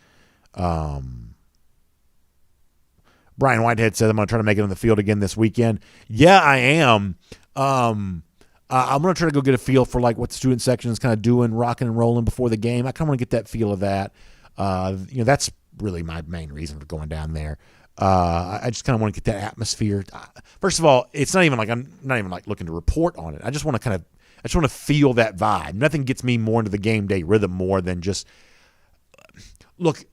Brian Whitehead says, I'm going to try to make it on the field again this weekend. Yeah, I am. I'm going to try to go get a feel for like what the student section is kind of doing, rocking and rolling before the game. I kind of want to get that feel of that. That's really my main reason for going down there. I just kind of want to get that atmosphere. First of all, it's not even like I'm not even like looking to report on it. I just want to feel that vibe. Nothing gets me more into the game day rhythm more than just look.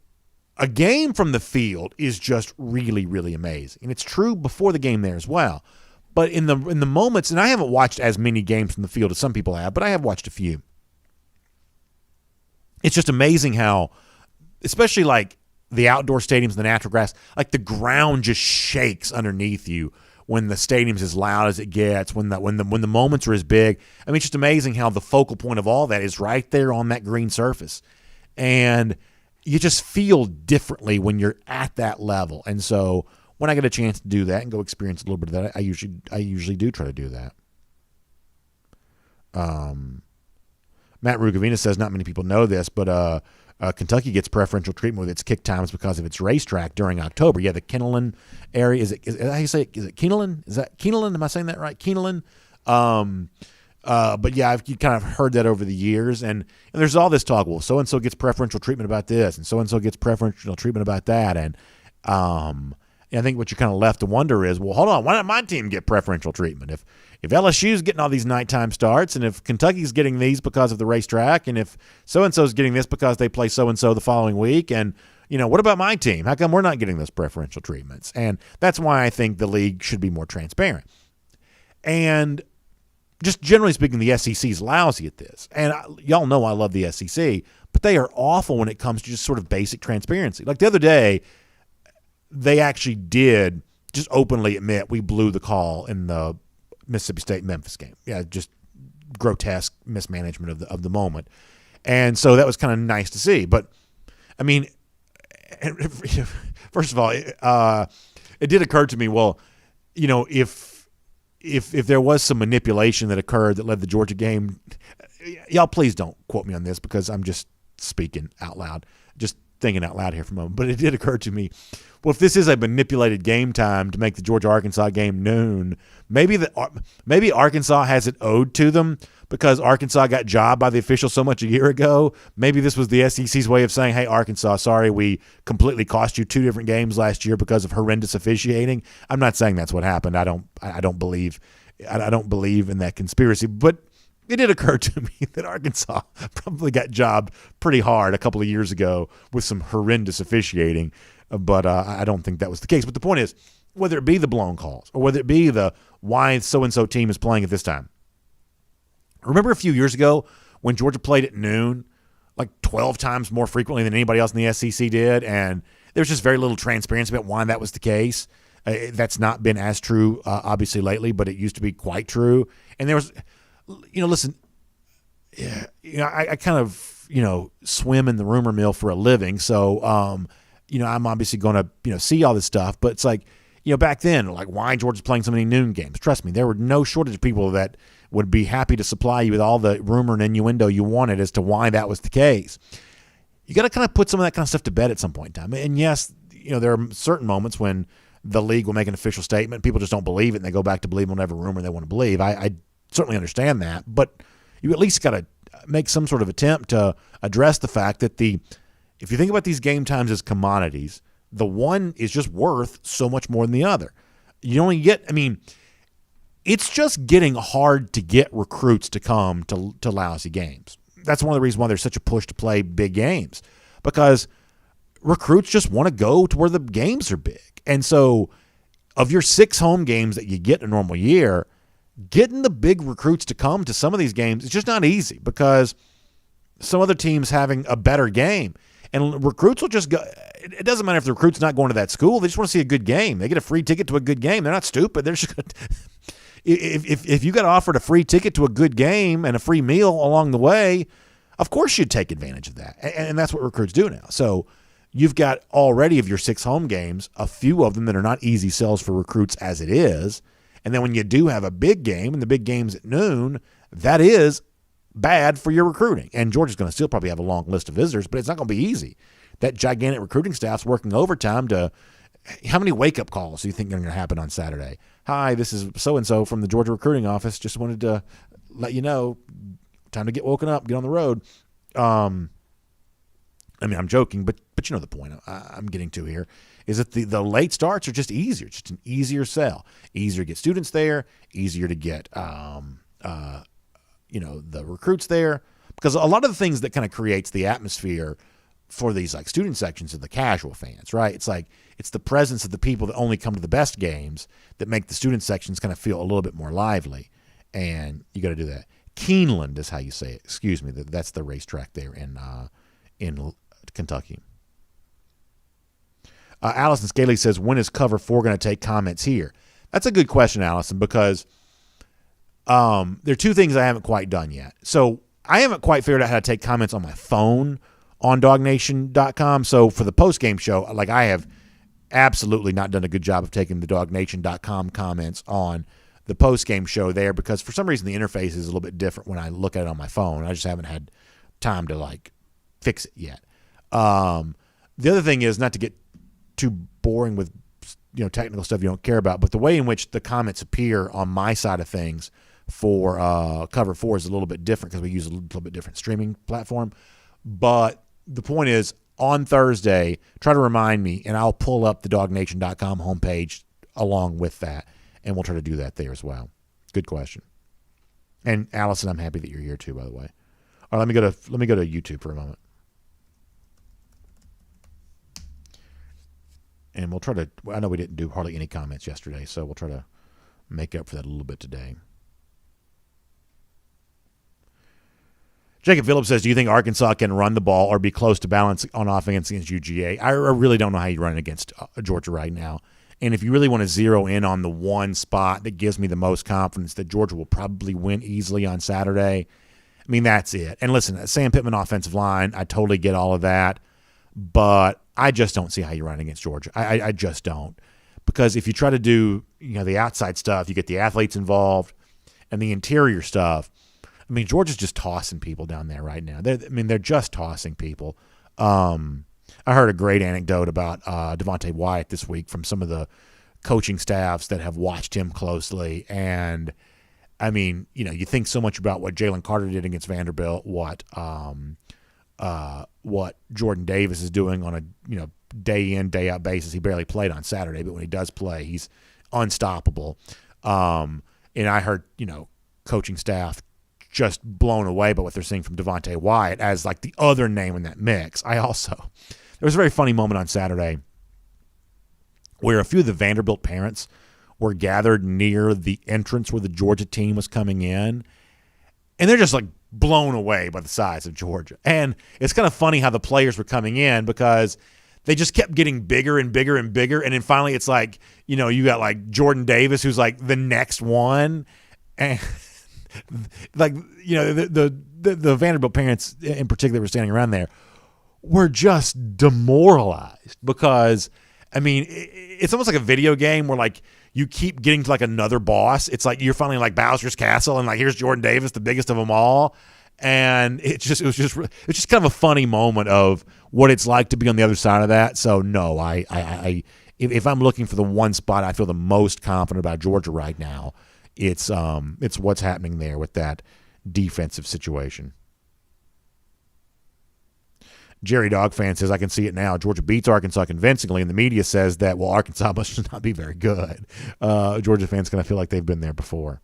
A game from the field is just really, really amazing, and it's true before the game there as well. But in the moments, and I haven't watched as many games from the field as some people have, but I have watched a few. It's just amazing how, especially like the outdoor stadiums, the natural grass, like the ground just shakes underneath you when the stadium's as loud as it gets, when the moments are as big. I mean, it's just amazing how the focal point of all that is right there on that green surface. And you just feel differently when you're at that level. And so when I get a chance to do that and go experience a little bit of that, I usually do try to do that. Matt Rugavina says not many people know this, but Kentucky gets preferential treatment with its kick times because of its racetrack during October. Yeah, the Kennerman area. Is how you say it? Is it Keeneland? Is that Keeneland? Am I saying that right? Keeneland. But yeah, I've kind of heard that over the years, and there's all this talk. Well, so and so gets preferential treatment about this, and so gets preferential treatment about that, and I think what you're kind of left to wonder is, well, hold on, why not my team get preferential treatment? If LSU's getting all these nighttime starts, and if Kentucky's getting these because of the racetrack, and if so and so's getting this because they play so and so the following week, and what about my team? How come we're not getting those preferential treatments? And that's why I think the league should be more transparent. And just generally speaking, the SEC is lousy at this. And y'all know I love the SEC, but they are awful when it comes to just sort of basic transparency. Like the other day, they actually did just openly admit we blew the call in the Mississippi State-Memphis game. Yeah, just grotesque mismanagement of the moment. And so that was kind of nice to see. But, I mean, first of all, it did occur to me, well, if there was some manipulation that occurred that led the Georgia game, y'all please don't quote me on this because I'm just speaking out loud. Just thinking out loud here for a moment, but it did occur to me, well, if this is a manipulated game time to make the Georgia-Arkansas game noon, maybe Arkansas has it owed to them because Arkansas got jobbed by the officials so much a year ago. Maybe this was the SEC's way of saying, hey, Arkansas, sorry, we completely cost you 2 different games last year because of horrendous officiating. I'm not saying that's what happened. I don't believe in that conspiracy, but it did occur to me that Arkansas probably got jobbed pretty hard a couple of years ago with some horrendous officiating, but I don't think that was the case. But the point is, whether it be the blown calls or whether it be the why so-and-so team is playing at this time. Remember a few years ago when Georgia played at noon, like 12 times more frequently than anybody else in the SEC did, and there was just very little transparency about why that was the case. That's not been as true, obviously, lately, but it used to be quite true. And there was, listen, I kind of, swim in the rumor mill for a living, so, I'm obviously going to, see all this stuff, but it's like, back then, like why Georgia's playing so many noon games. Trust me, there were no shortage of people that would be happy to supply you with all the rumor and innuendo you wanted as to why that was the case. You got to kind of put some of that kind of stuff to bed at some point in time. And yes, there are certain moments when the league will make an official statement. People just don't believe it, and they go back to believe whatever rumor they want to believe. I certainly understand that, but you at least got to make some sort of attempt to address the fact that if you think about these game times as commodities, the one is just worth so much more than the other. You only get, it's just getting hard to get recruits to come to lousy games. That's one of the reasons why there's such a push to play big games, because recruits just want to go to where the games are big. And so of your 6 home games that you get in a normal year, getting the big recruits to come to some of these games is just not easy because some other team's having a better game. And recruits will just go. It doesn't matter if the recruit's not going to that school. They just want to see a good game. They get a free ticket to a good game. They're not stupid. They're just going to, if you got offered a free ticket to a good game and a free meal along the way, of course you'd take advantage of that. And that's what recruits do now. So you've got already of your 6 home games, a few of them that are not easy sells for recruits as it is. And then when you do have a big game, and the big game's at noon, that is bad for your recruiting. And Georgia's going to still probably have a long list of visitors, but it's not going to be easy. That gigantic recruiting staff's working overtime to – how many wake-up calls do you think are going to happen on Saturday? Hi, this is so-and-so from the Georgia recruiting office. Just wanted to let you know, time to get woken up, get on the road. I'm joking, but you know the point I'm getting to here is that the late starts are just easier. It's just an easier sell. Easier to get students there, easier to get the recruits there, because a lot of the things that kind of creates the atmosphere for these like student sections are the casual fans, right? It's like it's the presence of the people that only come to the best games that make the student sections kind of feel a little bit more lively, and you got to do that. Keeneland is how you say it. Excuse me, that's the racetrack there in Kentucky. Allison Scaley says, when is Cover 4 going to take comments here? That's a good question, Allison, because there are 2 things I haven't quite done yet. So I haven't quite figured out how to take comments on my phone on DawgNation.com. So for the post-game show, like I have absolutely not done a good job of taking the DawgNation.com comments on the post-game show there, because for some reason the interface is a little bit different when I look at it on my phone. I just haven't had time to like fix it yet. The other thing is, not to get too boring with technical stuff you don't care about, but the way in which the comments appear on my side of things for Cover 4 is a little bit different because we use a little bit different streaming platform. But the point is, on Thursday, try to remind me, and I'll pull up the DawgNation.com homepage along with that, and we'll try to do that there as well. Good question. And Allison, I'm happy that you're here too, by the way. All right, let me go to YouTube for a moment. And we'll try to, I know we didn't do hardly any comments yesterday, so we'll try to make up for that a little bit today. Jacob Phillips says, do you think Arkansas can run the ball or be close to balance on offense against UGA? I really don't know how you run against Georgia right now. And if you really want to zero in on the one spot that gives me the most confidence that Georgia will probably win easily on Saturday, that's it. And listen, Sam Pittman offensive line, I totally get all of that. But I just don't see how you run against Georgia. I just don't. Because if you try to do the outside stuff, you get the athletes involved, and the interior stuff, Georgia's just tossing people down there right now. They're just tossing people. I heard a great anecdote about Devontae Wyatt this week from some of the coaching staffs that have watched him closely. And, I mean, you think so much about what Jalen Carter did against Vanderbilt, what Jordan Davis is doing on a day in, day out basis. He barely played on Saturday, but when he does play, he's unstoppable. And I heard, coaching staff just blown away by what they're seeing from Devontae Wyatt as like the other name in that mix. There was a very funny moment on Saturday where a few of the Vanderbilt parents were gathered near the entrance where the Georgia team was coming in, and they're just like blown away by the size of Georgia. And it's kind of funny how the players were coming in because they just kept getting bigger and bigger and bigger, and then finally it's like, you got like Jordan Davis who's like the next one, and like, the Vanderbilt parents in particular were standing around there were just demoralized because, I mean, it's almost like a video game where like you keep getting to like another boss. It's like you're finally like Bowser's Castle, and like here's Jordan Davis, the biggest of them all. And it was just kind of a funny moment of what it's like to be on the other side of that. So no, if I'm looking for the one spot I feel the most confident about Georgia right now, it's what's happening there with that defensive situation. Jerry Dog fan says, I can see it now. Georgia beats Arkansas convincingly, and the media says that, well, Arkansas must not be very good. Georgia fans kind of feel like they've been there before.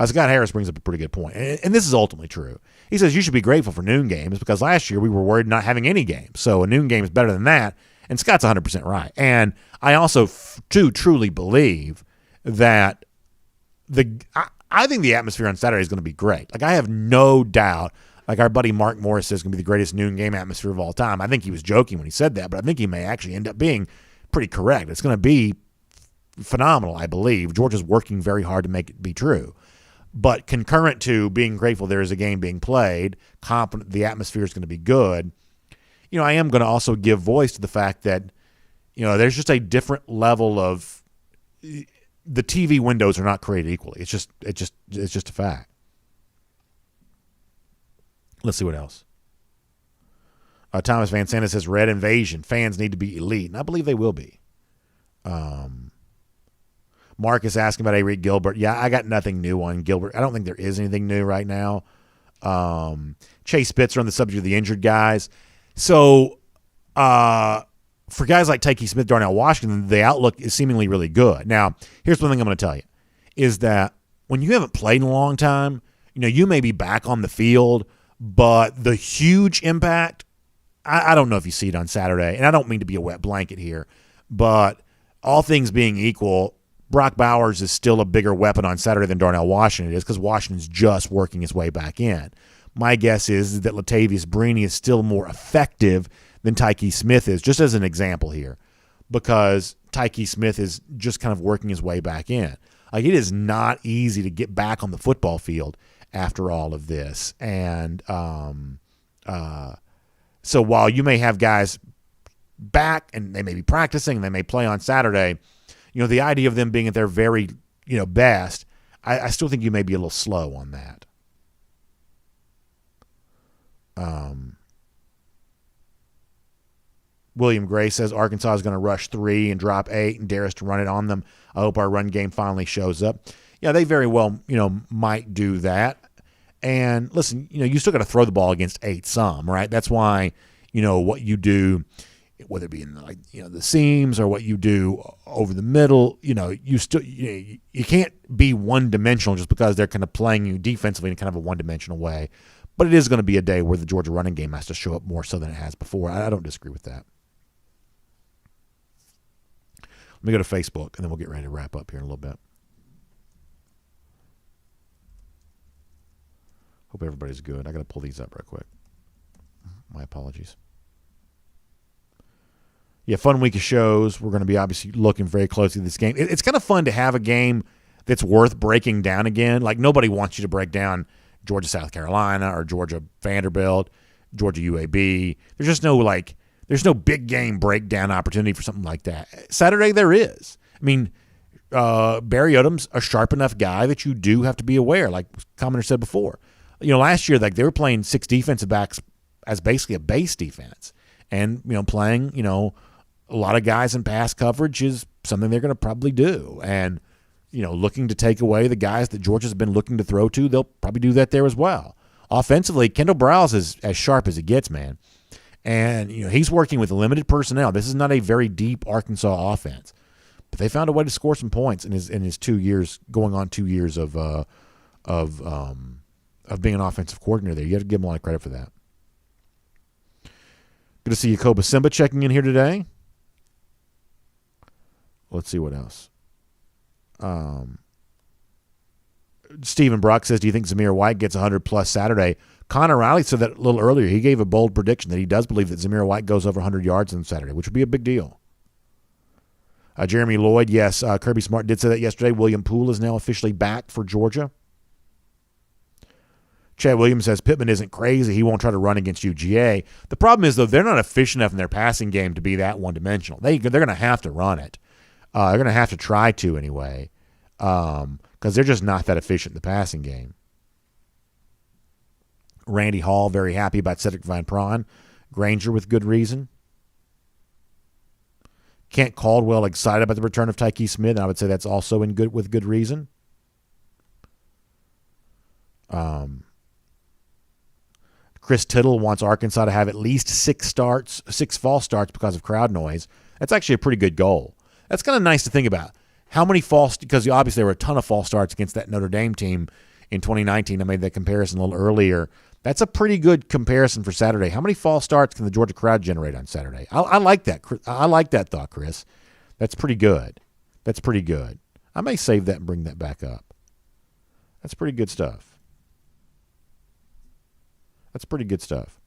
Scott Harris brings up a pretty good point, and this is ultimately true. He says you should be grateful for noon games because last year we were worried not having any games, so a noon game is better than that, and Scott's 100% right. And I also, truly believe that I think the atmosphere on Saturday is going to be great. Like, I have no doubt. Like our buddy Mark Morris says, it's going to be the greatest noon game atmosphere of all time. I think he was joking when he said that, but I think he may actually end up being pretty correct. It's going to be phenomenal, I believe. Georgia's working very hard to make it be true. But concurrent to being grateful there is a game being played, confident the atmosphere is going to be good, I am going to also give voice to the fact that, there's just a different level of the TV windows are not created equally. It's just a fact. Let's see what else. Thomas Van Santa says, Red Invasion. Fans need to be elite. And I believe they will be. Mark is asking about Arik Gilbert. Yeah, I got nothing new on Gilbert. I don't think there is anything new right now. Chase Spitzer on the subject of the injured guys. So for guys like Tyke Smith, Darnell Washington, the outlook is seemingly really good. Now, here's one thing I'm going to tell you, is that when you haven't played in a long time, you may be back on the field, but the huge impact, I don't know if you see it on Saturday, and I don't mean to be a wet blanket here, but all things being equal, Brock Bowers is still a bigger weapon on Saturday than Darnell Washington is because Washington's just working his way back in. My guess is that Latavius Brini is still more effective than Tyke Smith is, just as an example here, because Tyke Smith is just kind of working his way back in. Like, it is not easy to get back on the football field after all of this. And so while you may have guys back and they may be practicing, they may play on Saturday, the idea of them being at their very, best, I still think you may be a little slow on that. William Gray says Arkansas is going to rush 3 and drop 8 and dare us to run it on them. I hope our run game finally shows up. Yeah, they very well, might do that. And listen, you still got to throw the ball against 8 some, right? That's why, what you do, whether it be in the seams or what you do over the middle, you still you can't be one-dimensional just because they're kind of playing you defensively in kind of a one-dimensional way. But it is going to be a day where the Georgia running game has to show up more so than it has before. I don't disagree with that. Let me go to Facebook, and then we'll get ready to wrap up here in a little bit. Hope everybody's good. I got to pull these up real quick. My apologies. Yeah, fun week of shows. We're going to be obviously looking very closely at this game. It's kind of fun to have a game that's worth breaking down again. Like, nobody wants you to break down Georgia, South Carolina, or Georgia, Vanderbilt, Georgia, UAB. There's just no, there's no big game breakdown opportunity for something like that. Saturday, there is. I mean, Barry Odom's a sharp enough guy that you do have to be aware, like commenter said before. Last year, they were playing 6 defensive backs as basically a base defense. And, playing, a lot of guys in pass coverage is something they're going to probably do. And, looking to take away the guys that Georgia's been looking to throw to, they'll probably do that there as well. Offensively, Kendall Browse is as sharp as it gets, man. And, he's working with limited personnel. This is not a very deep Arkansas offense. But they found a way to score some points in his 2 years, going on 2 years of being an offensive coordinator there. You have to give him a lot of credit for that. Good to see Yakoba Simba checking in here today. Let's see what else. Stephen Brock says, do you think Zamir White gets 100-plus Saturday? Connor Riley said that a little earlier. He gave a bold prediction that he does believe that Zamir White goes over 100 yards on Saturday, which would be a big deal. Jeremy Lloyd, yes, Kirby Smart did say that yesterday. William Poole is now officially back for Georgia. Chad Williams says Pittman isn't crazy. He won't try to run against UGA. The problem is, though, they're not efficient enough in their passing game to be that one-dimensional. They're going to have to run it. They're going to have to try to anyway, because they're just not that efficient in the passing game. Randy Hall, very happy about Cedric Van Prawn. Granger with good reason. Kent Caldwell excited about the return of Tyke Smith, and I would say that's also with good reason. Chris Tittle wants Arkansas to have at least 6 false starts because of crowd noise. That's actually a pretty good goal. That's kind of nice to think about. How many because obviously there were a ton of false starts against that Notre Dame team in 2019. I made that comparison a little earlier. That's a pretty good comparison for Saturday. How many false starts can the Georgia crowd generate on Saturday? I like that. I like that thought, Chris. That's pretty good. That's pretty good. I may save that and bring that back up. That's pretty good stuff. That's pretty good stuff.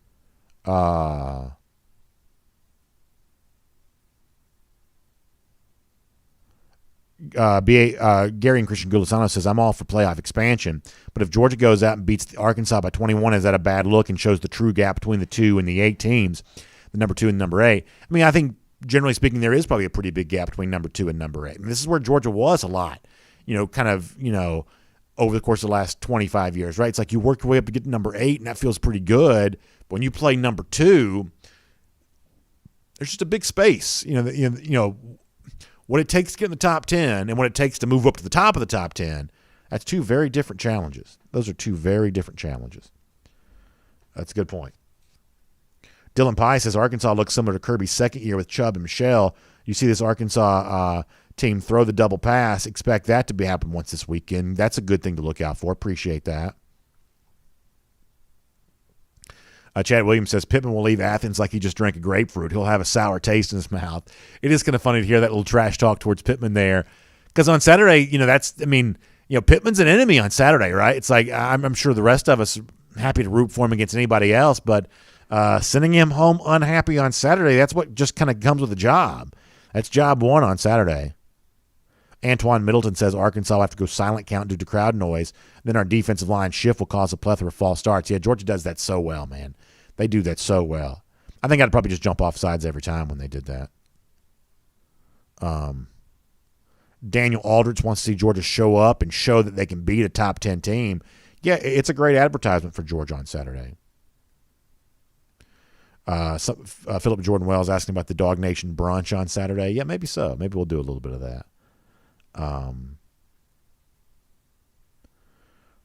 Gary and Christian Gulisano says, I'm all for playoff expansion, but if Georgia goes out and beats Arkansas by 21, is that a bad look and shows the true gap between the 2 and the 8 teams, the number 2 and number 8? I mean, I think generally speaking, there is probably a pretty big gap between number 2 and number 8. I mean, this is where Georgia was a lot, over the course of the last 25 years, right? It's like you work your way up to get to number 8, and that feels pretty good. But when you play number 2, there's just a big space, what it takes to get in the top 10 and what it takes to move up to the top of the top 10, that's 2 very different challenges. Those are 2 very different challenges. That's a good point. Dylan Pye says Arkansas looks similar to Kirby's second year with Chubb and Michelle. You see this Arkansas team throw the double pass. Expect that to happen once this weekend. That's a good thing to look out for. Appreciate that. Chad Williams says Pittman will leave Athens like he just drank a grapefruit. He'll have a sour taste in his mouth. It is kind of funny to hear that little trash talk towards Pittman there, because on Saturday, Pittman's an enemy on Saturday, right? It's like I'm sure the rest of us are happy to root for him against anybody else, but sending him home unhappy on Saturday, that's what just kind of comes with the job. That's job 1 on Saturday. Antoine Middleton says Arkansas will have to go silent count due to crowd noise. Then our defensive line shift will cause a plethora of false starts. Yeah, Georgia does that so well, man. They do that so well. I think I'd probably just jump off sides every time when they did that. Daniel Aldrich wants to see Georgia show up and show that they can beat a top 10 team. Yeah, it's a great advertisement for Georgia on Saturday. Philip Jordan Wells asking about the DawgNation brunch on Saturday. Yeah, maybe so. Maybe we'll do a little bit of that. All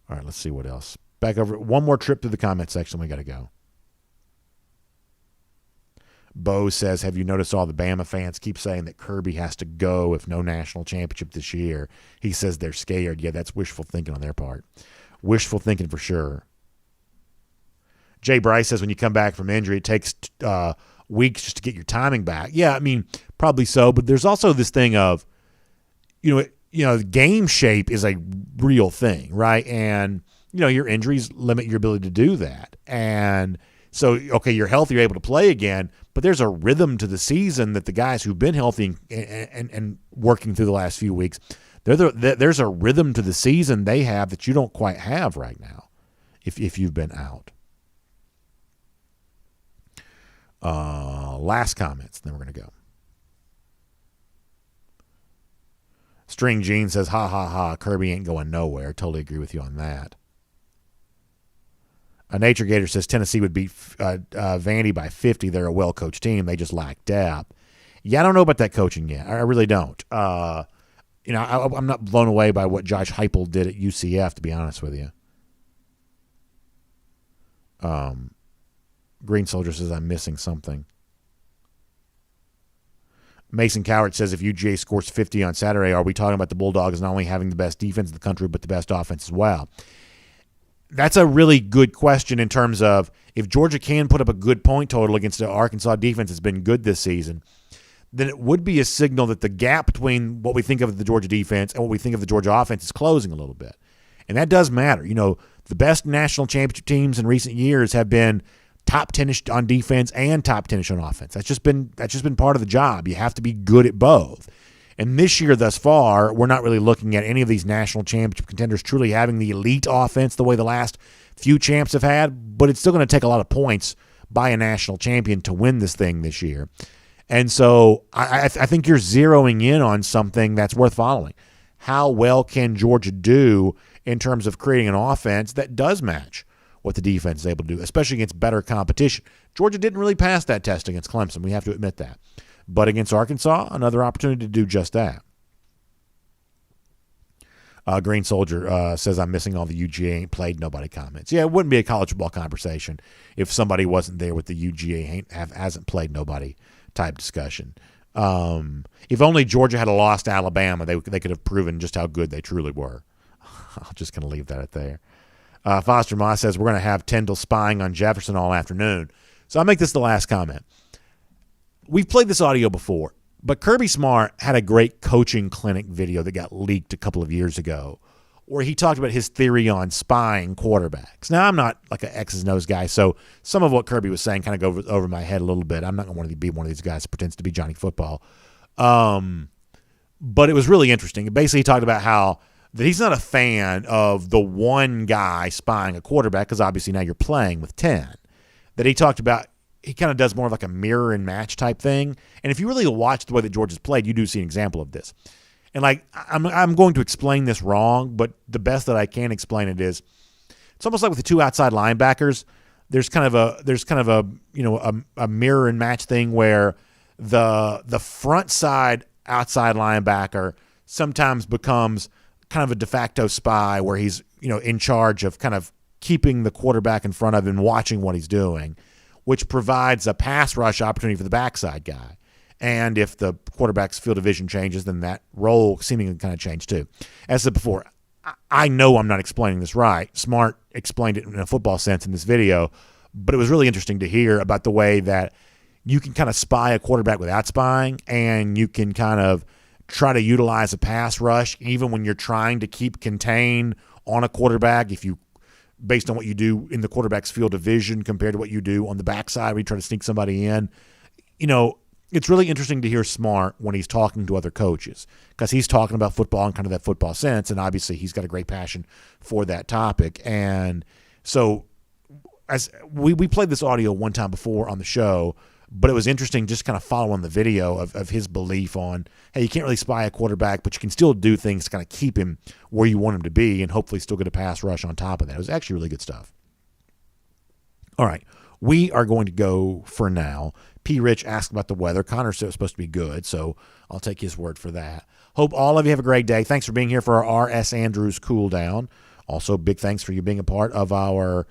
right, let's see what else. Back over. One more trip through the comment section. We got to go. Bo says, have you noticed all the Bama fans keep saying that Kirby has to go if no national championship this year? He says they're scared. Yeah, that's wishful thinking on their part. Wishful thinking for sure. Jay Bryce says when you come back from injury, it takes weeks just to get your timing back. Yeah, I mean, probably so. But there's also this thing of, game shape is a real thing, right? And, your injuries limit your ability to do that. And so, okay, you're healthy, you're able to play again, but there's a rhythm to the season that the guys who've been healthy and working through the last few weeks, there's a rhythm to the season they have that you don't quite have right now if you've been out. Last comments, then we're going to go. String Jean says, ha, ha, ha, Kirby ain't going nowhere. Totally agree with you on that. Nature Gator says Tennessee would beat Vandy by 50. They're a well-coached team. They just lack depth. Yeah, I don't know about that coaching yet. I really don't. I'm not blown away by what Josh Heupel did at UCF, to be honest with you. Green Soldier says I'm missing something. Mason Cowart says if UGA scores 50 on Saturday, are we talking about the Bulldogs not only having the best defense in the country but the best offense as well? That's a really good question in terms of if Georgia can put up a good point total against the Arkansas defense that's been good this season, then it would be a signal that the gap between what we think of the Georgia defense and what we think of the Georgia offense is closing a little bit. And that does matter. The best national championship teams in recent years have been top 10-ish on defense and top 10-ish on offense. That's just been part of the job. You have to be good at both. And this year thus far, we're not really looking at any of these national championship contenders truly having the elite offense the way the last few champs have had, but it's still going to take a lot of points by a national champion to win this thing this year. And so I think you're zeroing in on something that's worth following. How well can Georgia do in terms of creating an offense that does match what the defense is able to do, especially against better competition? Georgia didn't really pass that test against Clemson. We have to admit that. But against Arkansas, another opportunity to do just that. Green Soldier says I'm missing all the UGA ain't played nobody comments. Yeah, it wouldn't be a college football conversation if somebody wasn't there with the UGA hasn't played nobody type discussion. If only Georgia had lost to Alabama, they could have proven just how good they truly were. I'm just going to leave that at there. Foster Moss says we're going to have Tyndall spying on Jefferson all afternoon. So I'll make this the last comment. We've played this audio before, but Kirby Smart had a great coaching clinic video that got leaked a couple of years ago where he talked about his theory on spying quarterbacks. Now, I'm not like an X's and O's guy, so some of what Kirby was saying kind of goes over my head a little bit. I'm not going to want to be one of these guys that pretends to be Johnny Football. But it was really interesting. Basically, he talked about how that he's not a fan of the one guy spying a quarterback because obviously now you're playing with 10. That he talked about he kind of does more of like a mirror and match type thing. And if you really watch the way that Georgia's played, you do see an example of this. And like I'm going to explain this wrong, but the best that I can explain it is it's almost like with the two outside linebackers, there's kind of a mirror and match thing where the front side outside linebacker sometimes becomes kind of a de facto spy where he's in charge of kind of keeping the quarterback in front of him, watching what he's doing, which provides a pass rush opportunity for the backside guy. And if the quarterback's field of vision changes, then that role seemingly kind of changed too. As I said before, I know I'm not explaining this right. Smart explained it in a football sense in this video, but it was really interesting to hear about the way that you can kind of spy a quarterback without spying, and you can kind of try to utilize a pass rush even when you're trying to keep contained on a quarterback based on what you do in the quarterback's field of vision compared to what you do on the backside where you try to sneak somebody in. It's really interesting to hear Smart when he's talking to other coaches because he's talking about football in kind of that football sense, and obviously he's got a great passion for that topic. And so as we played this audio one time before on the show, but it was interesting just kind of following the video of his belief on, hey, you can't really spy a quarterback, but you can still do things to kind of keep him where you want him to be and hopefully still get a pass rush on top of that. It was actually really good stuff. All right, we are going to go for now. P. Rich asked about the weather. Connor said it was supposed to be good, so I'll take his word for that. Hope all of you have a great day. Thanks for being here for our R.S. Andrews Cool Down. Also, big thanks for you being a part of our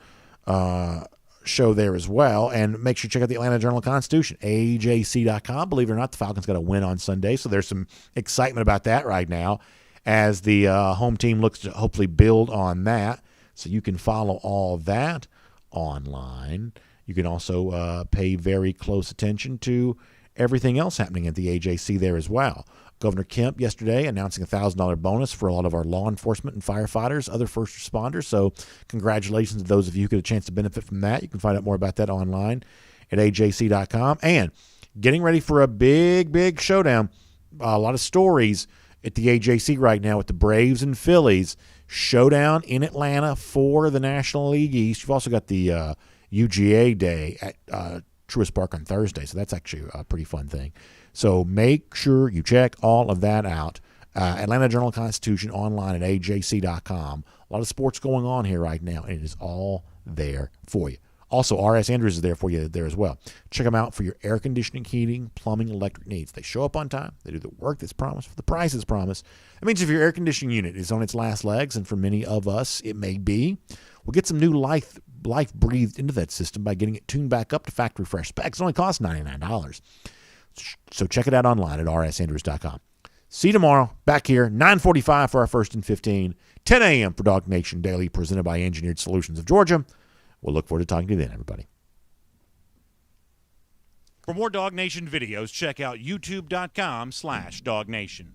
show there as well. And make sure you check out the Atlanta Journal-Constitution, AJC.com. Believe it or not, the Falcons got a win on Sunday, so there's some excitement about that right now as the home team looks to hopefully build on that. So you can follow all that online. You can also pay very close attention to everything else happening at the AJC there as well. Governor Kemp yesterday announcing a $1,000 bonus for a lot of our law enforcement and firefighters, other first responders. So congratulations to those of you who get a chance to benefit from that. You can find out more about that online at ajc.com. And getting ready for a big, big showdown. A lot of stories at the AJC right now with the Braves and Phillies. Showdown in Atlanta for the National League East. You've also got the UGA Day at Truist Park on Thursday, so that's actually a pretty fun thing. So make sure you check all of that out. Atlanta Journal-Constitution online at ajc.com. A lot of sports going on here right now, and it is all there for you. Also, R.S. Andrews is there for you there as well. Check them out for your air conditioning, heating, plumbing, electric needs. They show up on time. They do the work that's promised for the price that's promised. That means if your air conditioning unit is on its last legs, and for many of us it may be, we'll get some new life breathed into that system by getting it tuned back up to factory fresh specs. It only costs $99. So check it out online at rsandrews.com. See you tomorrow, back here, 9:45 for our First and 15, 10 a.m. for DawgNation Daily, presented by Engineered Solutions of Georgia. We'll look forward to talking to you then, everybody. For more DawgNation videos, check out youtube.com/DawgNation.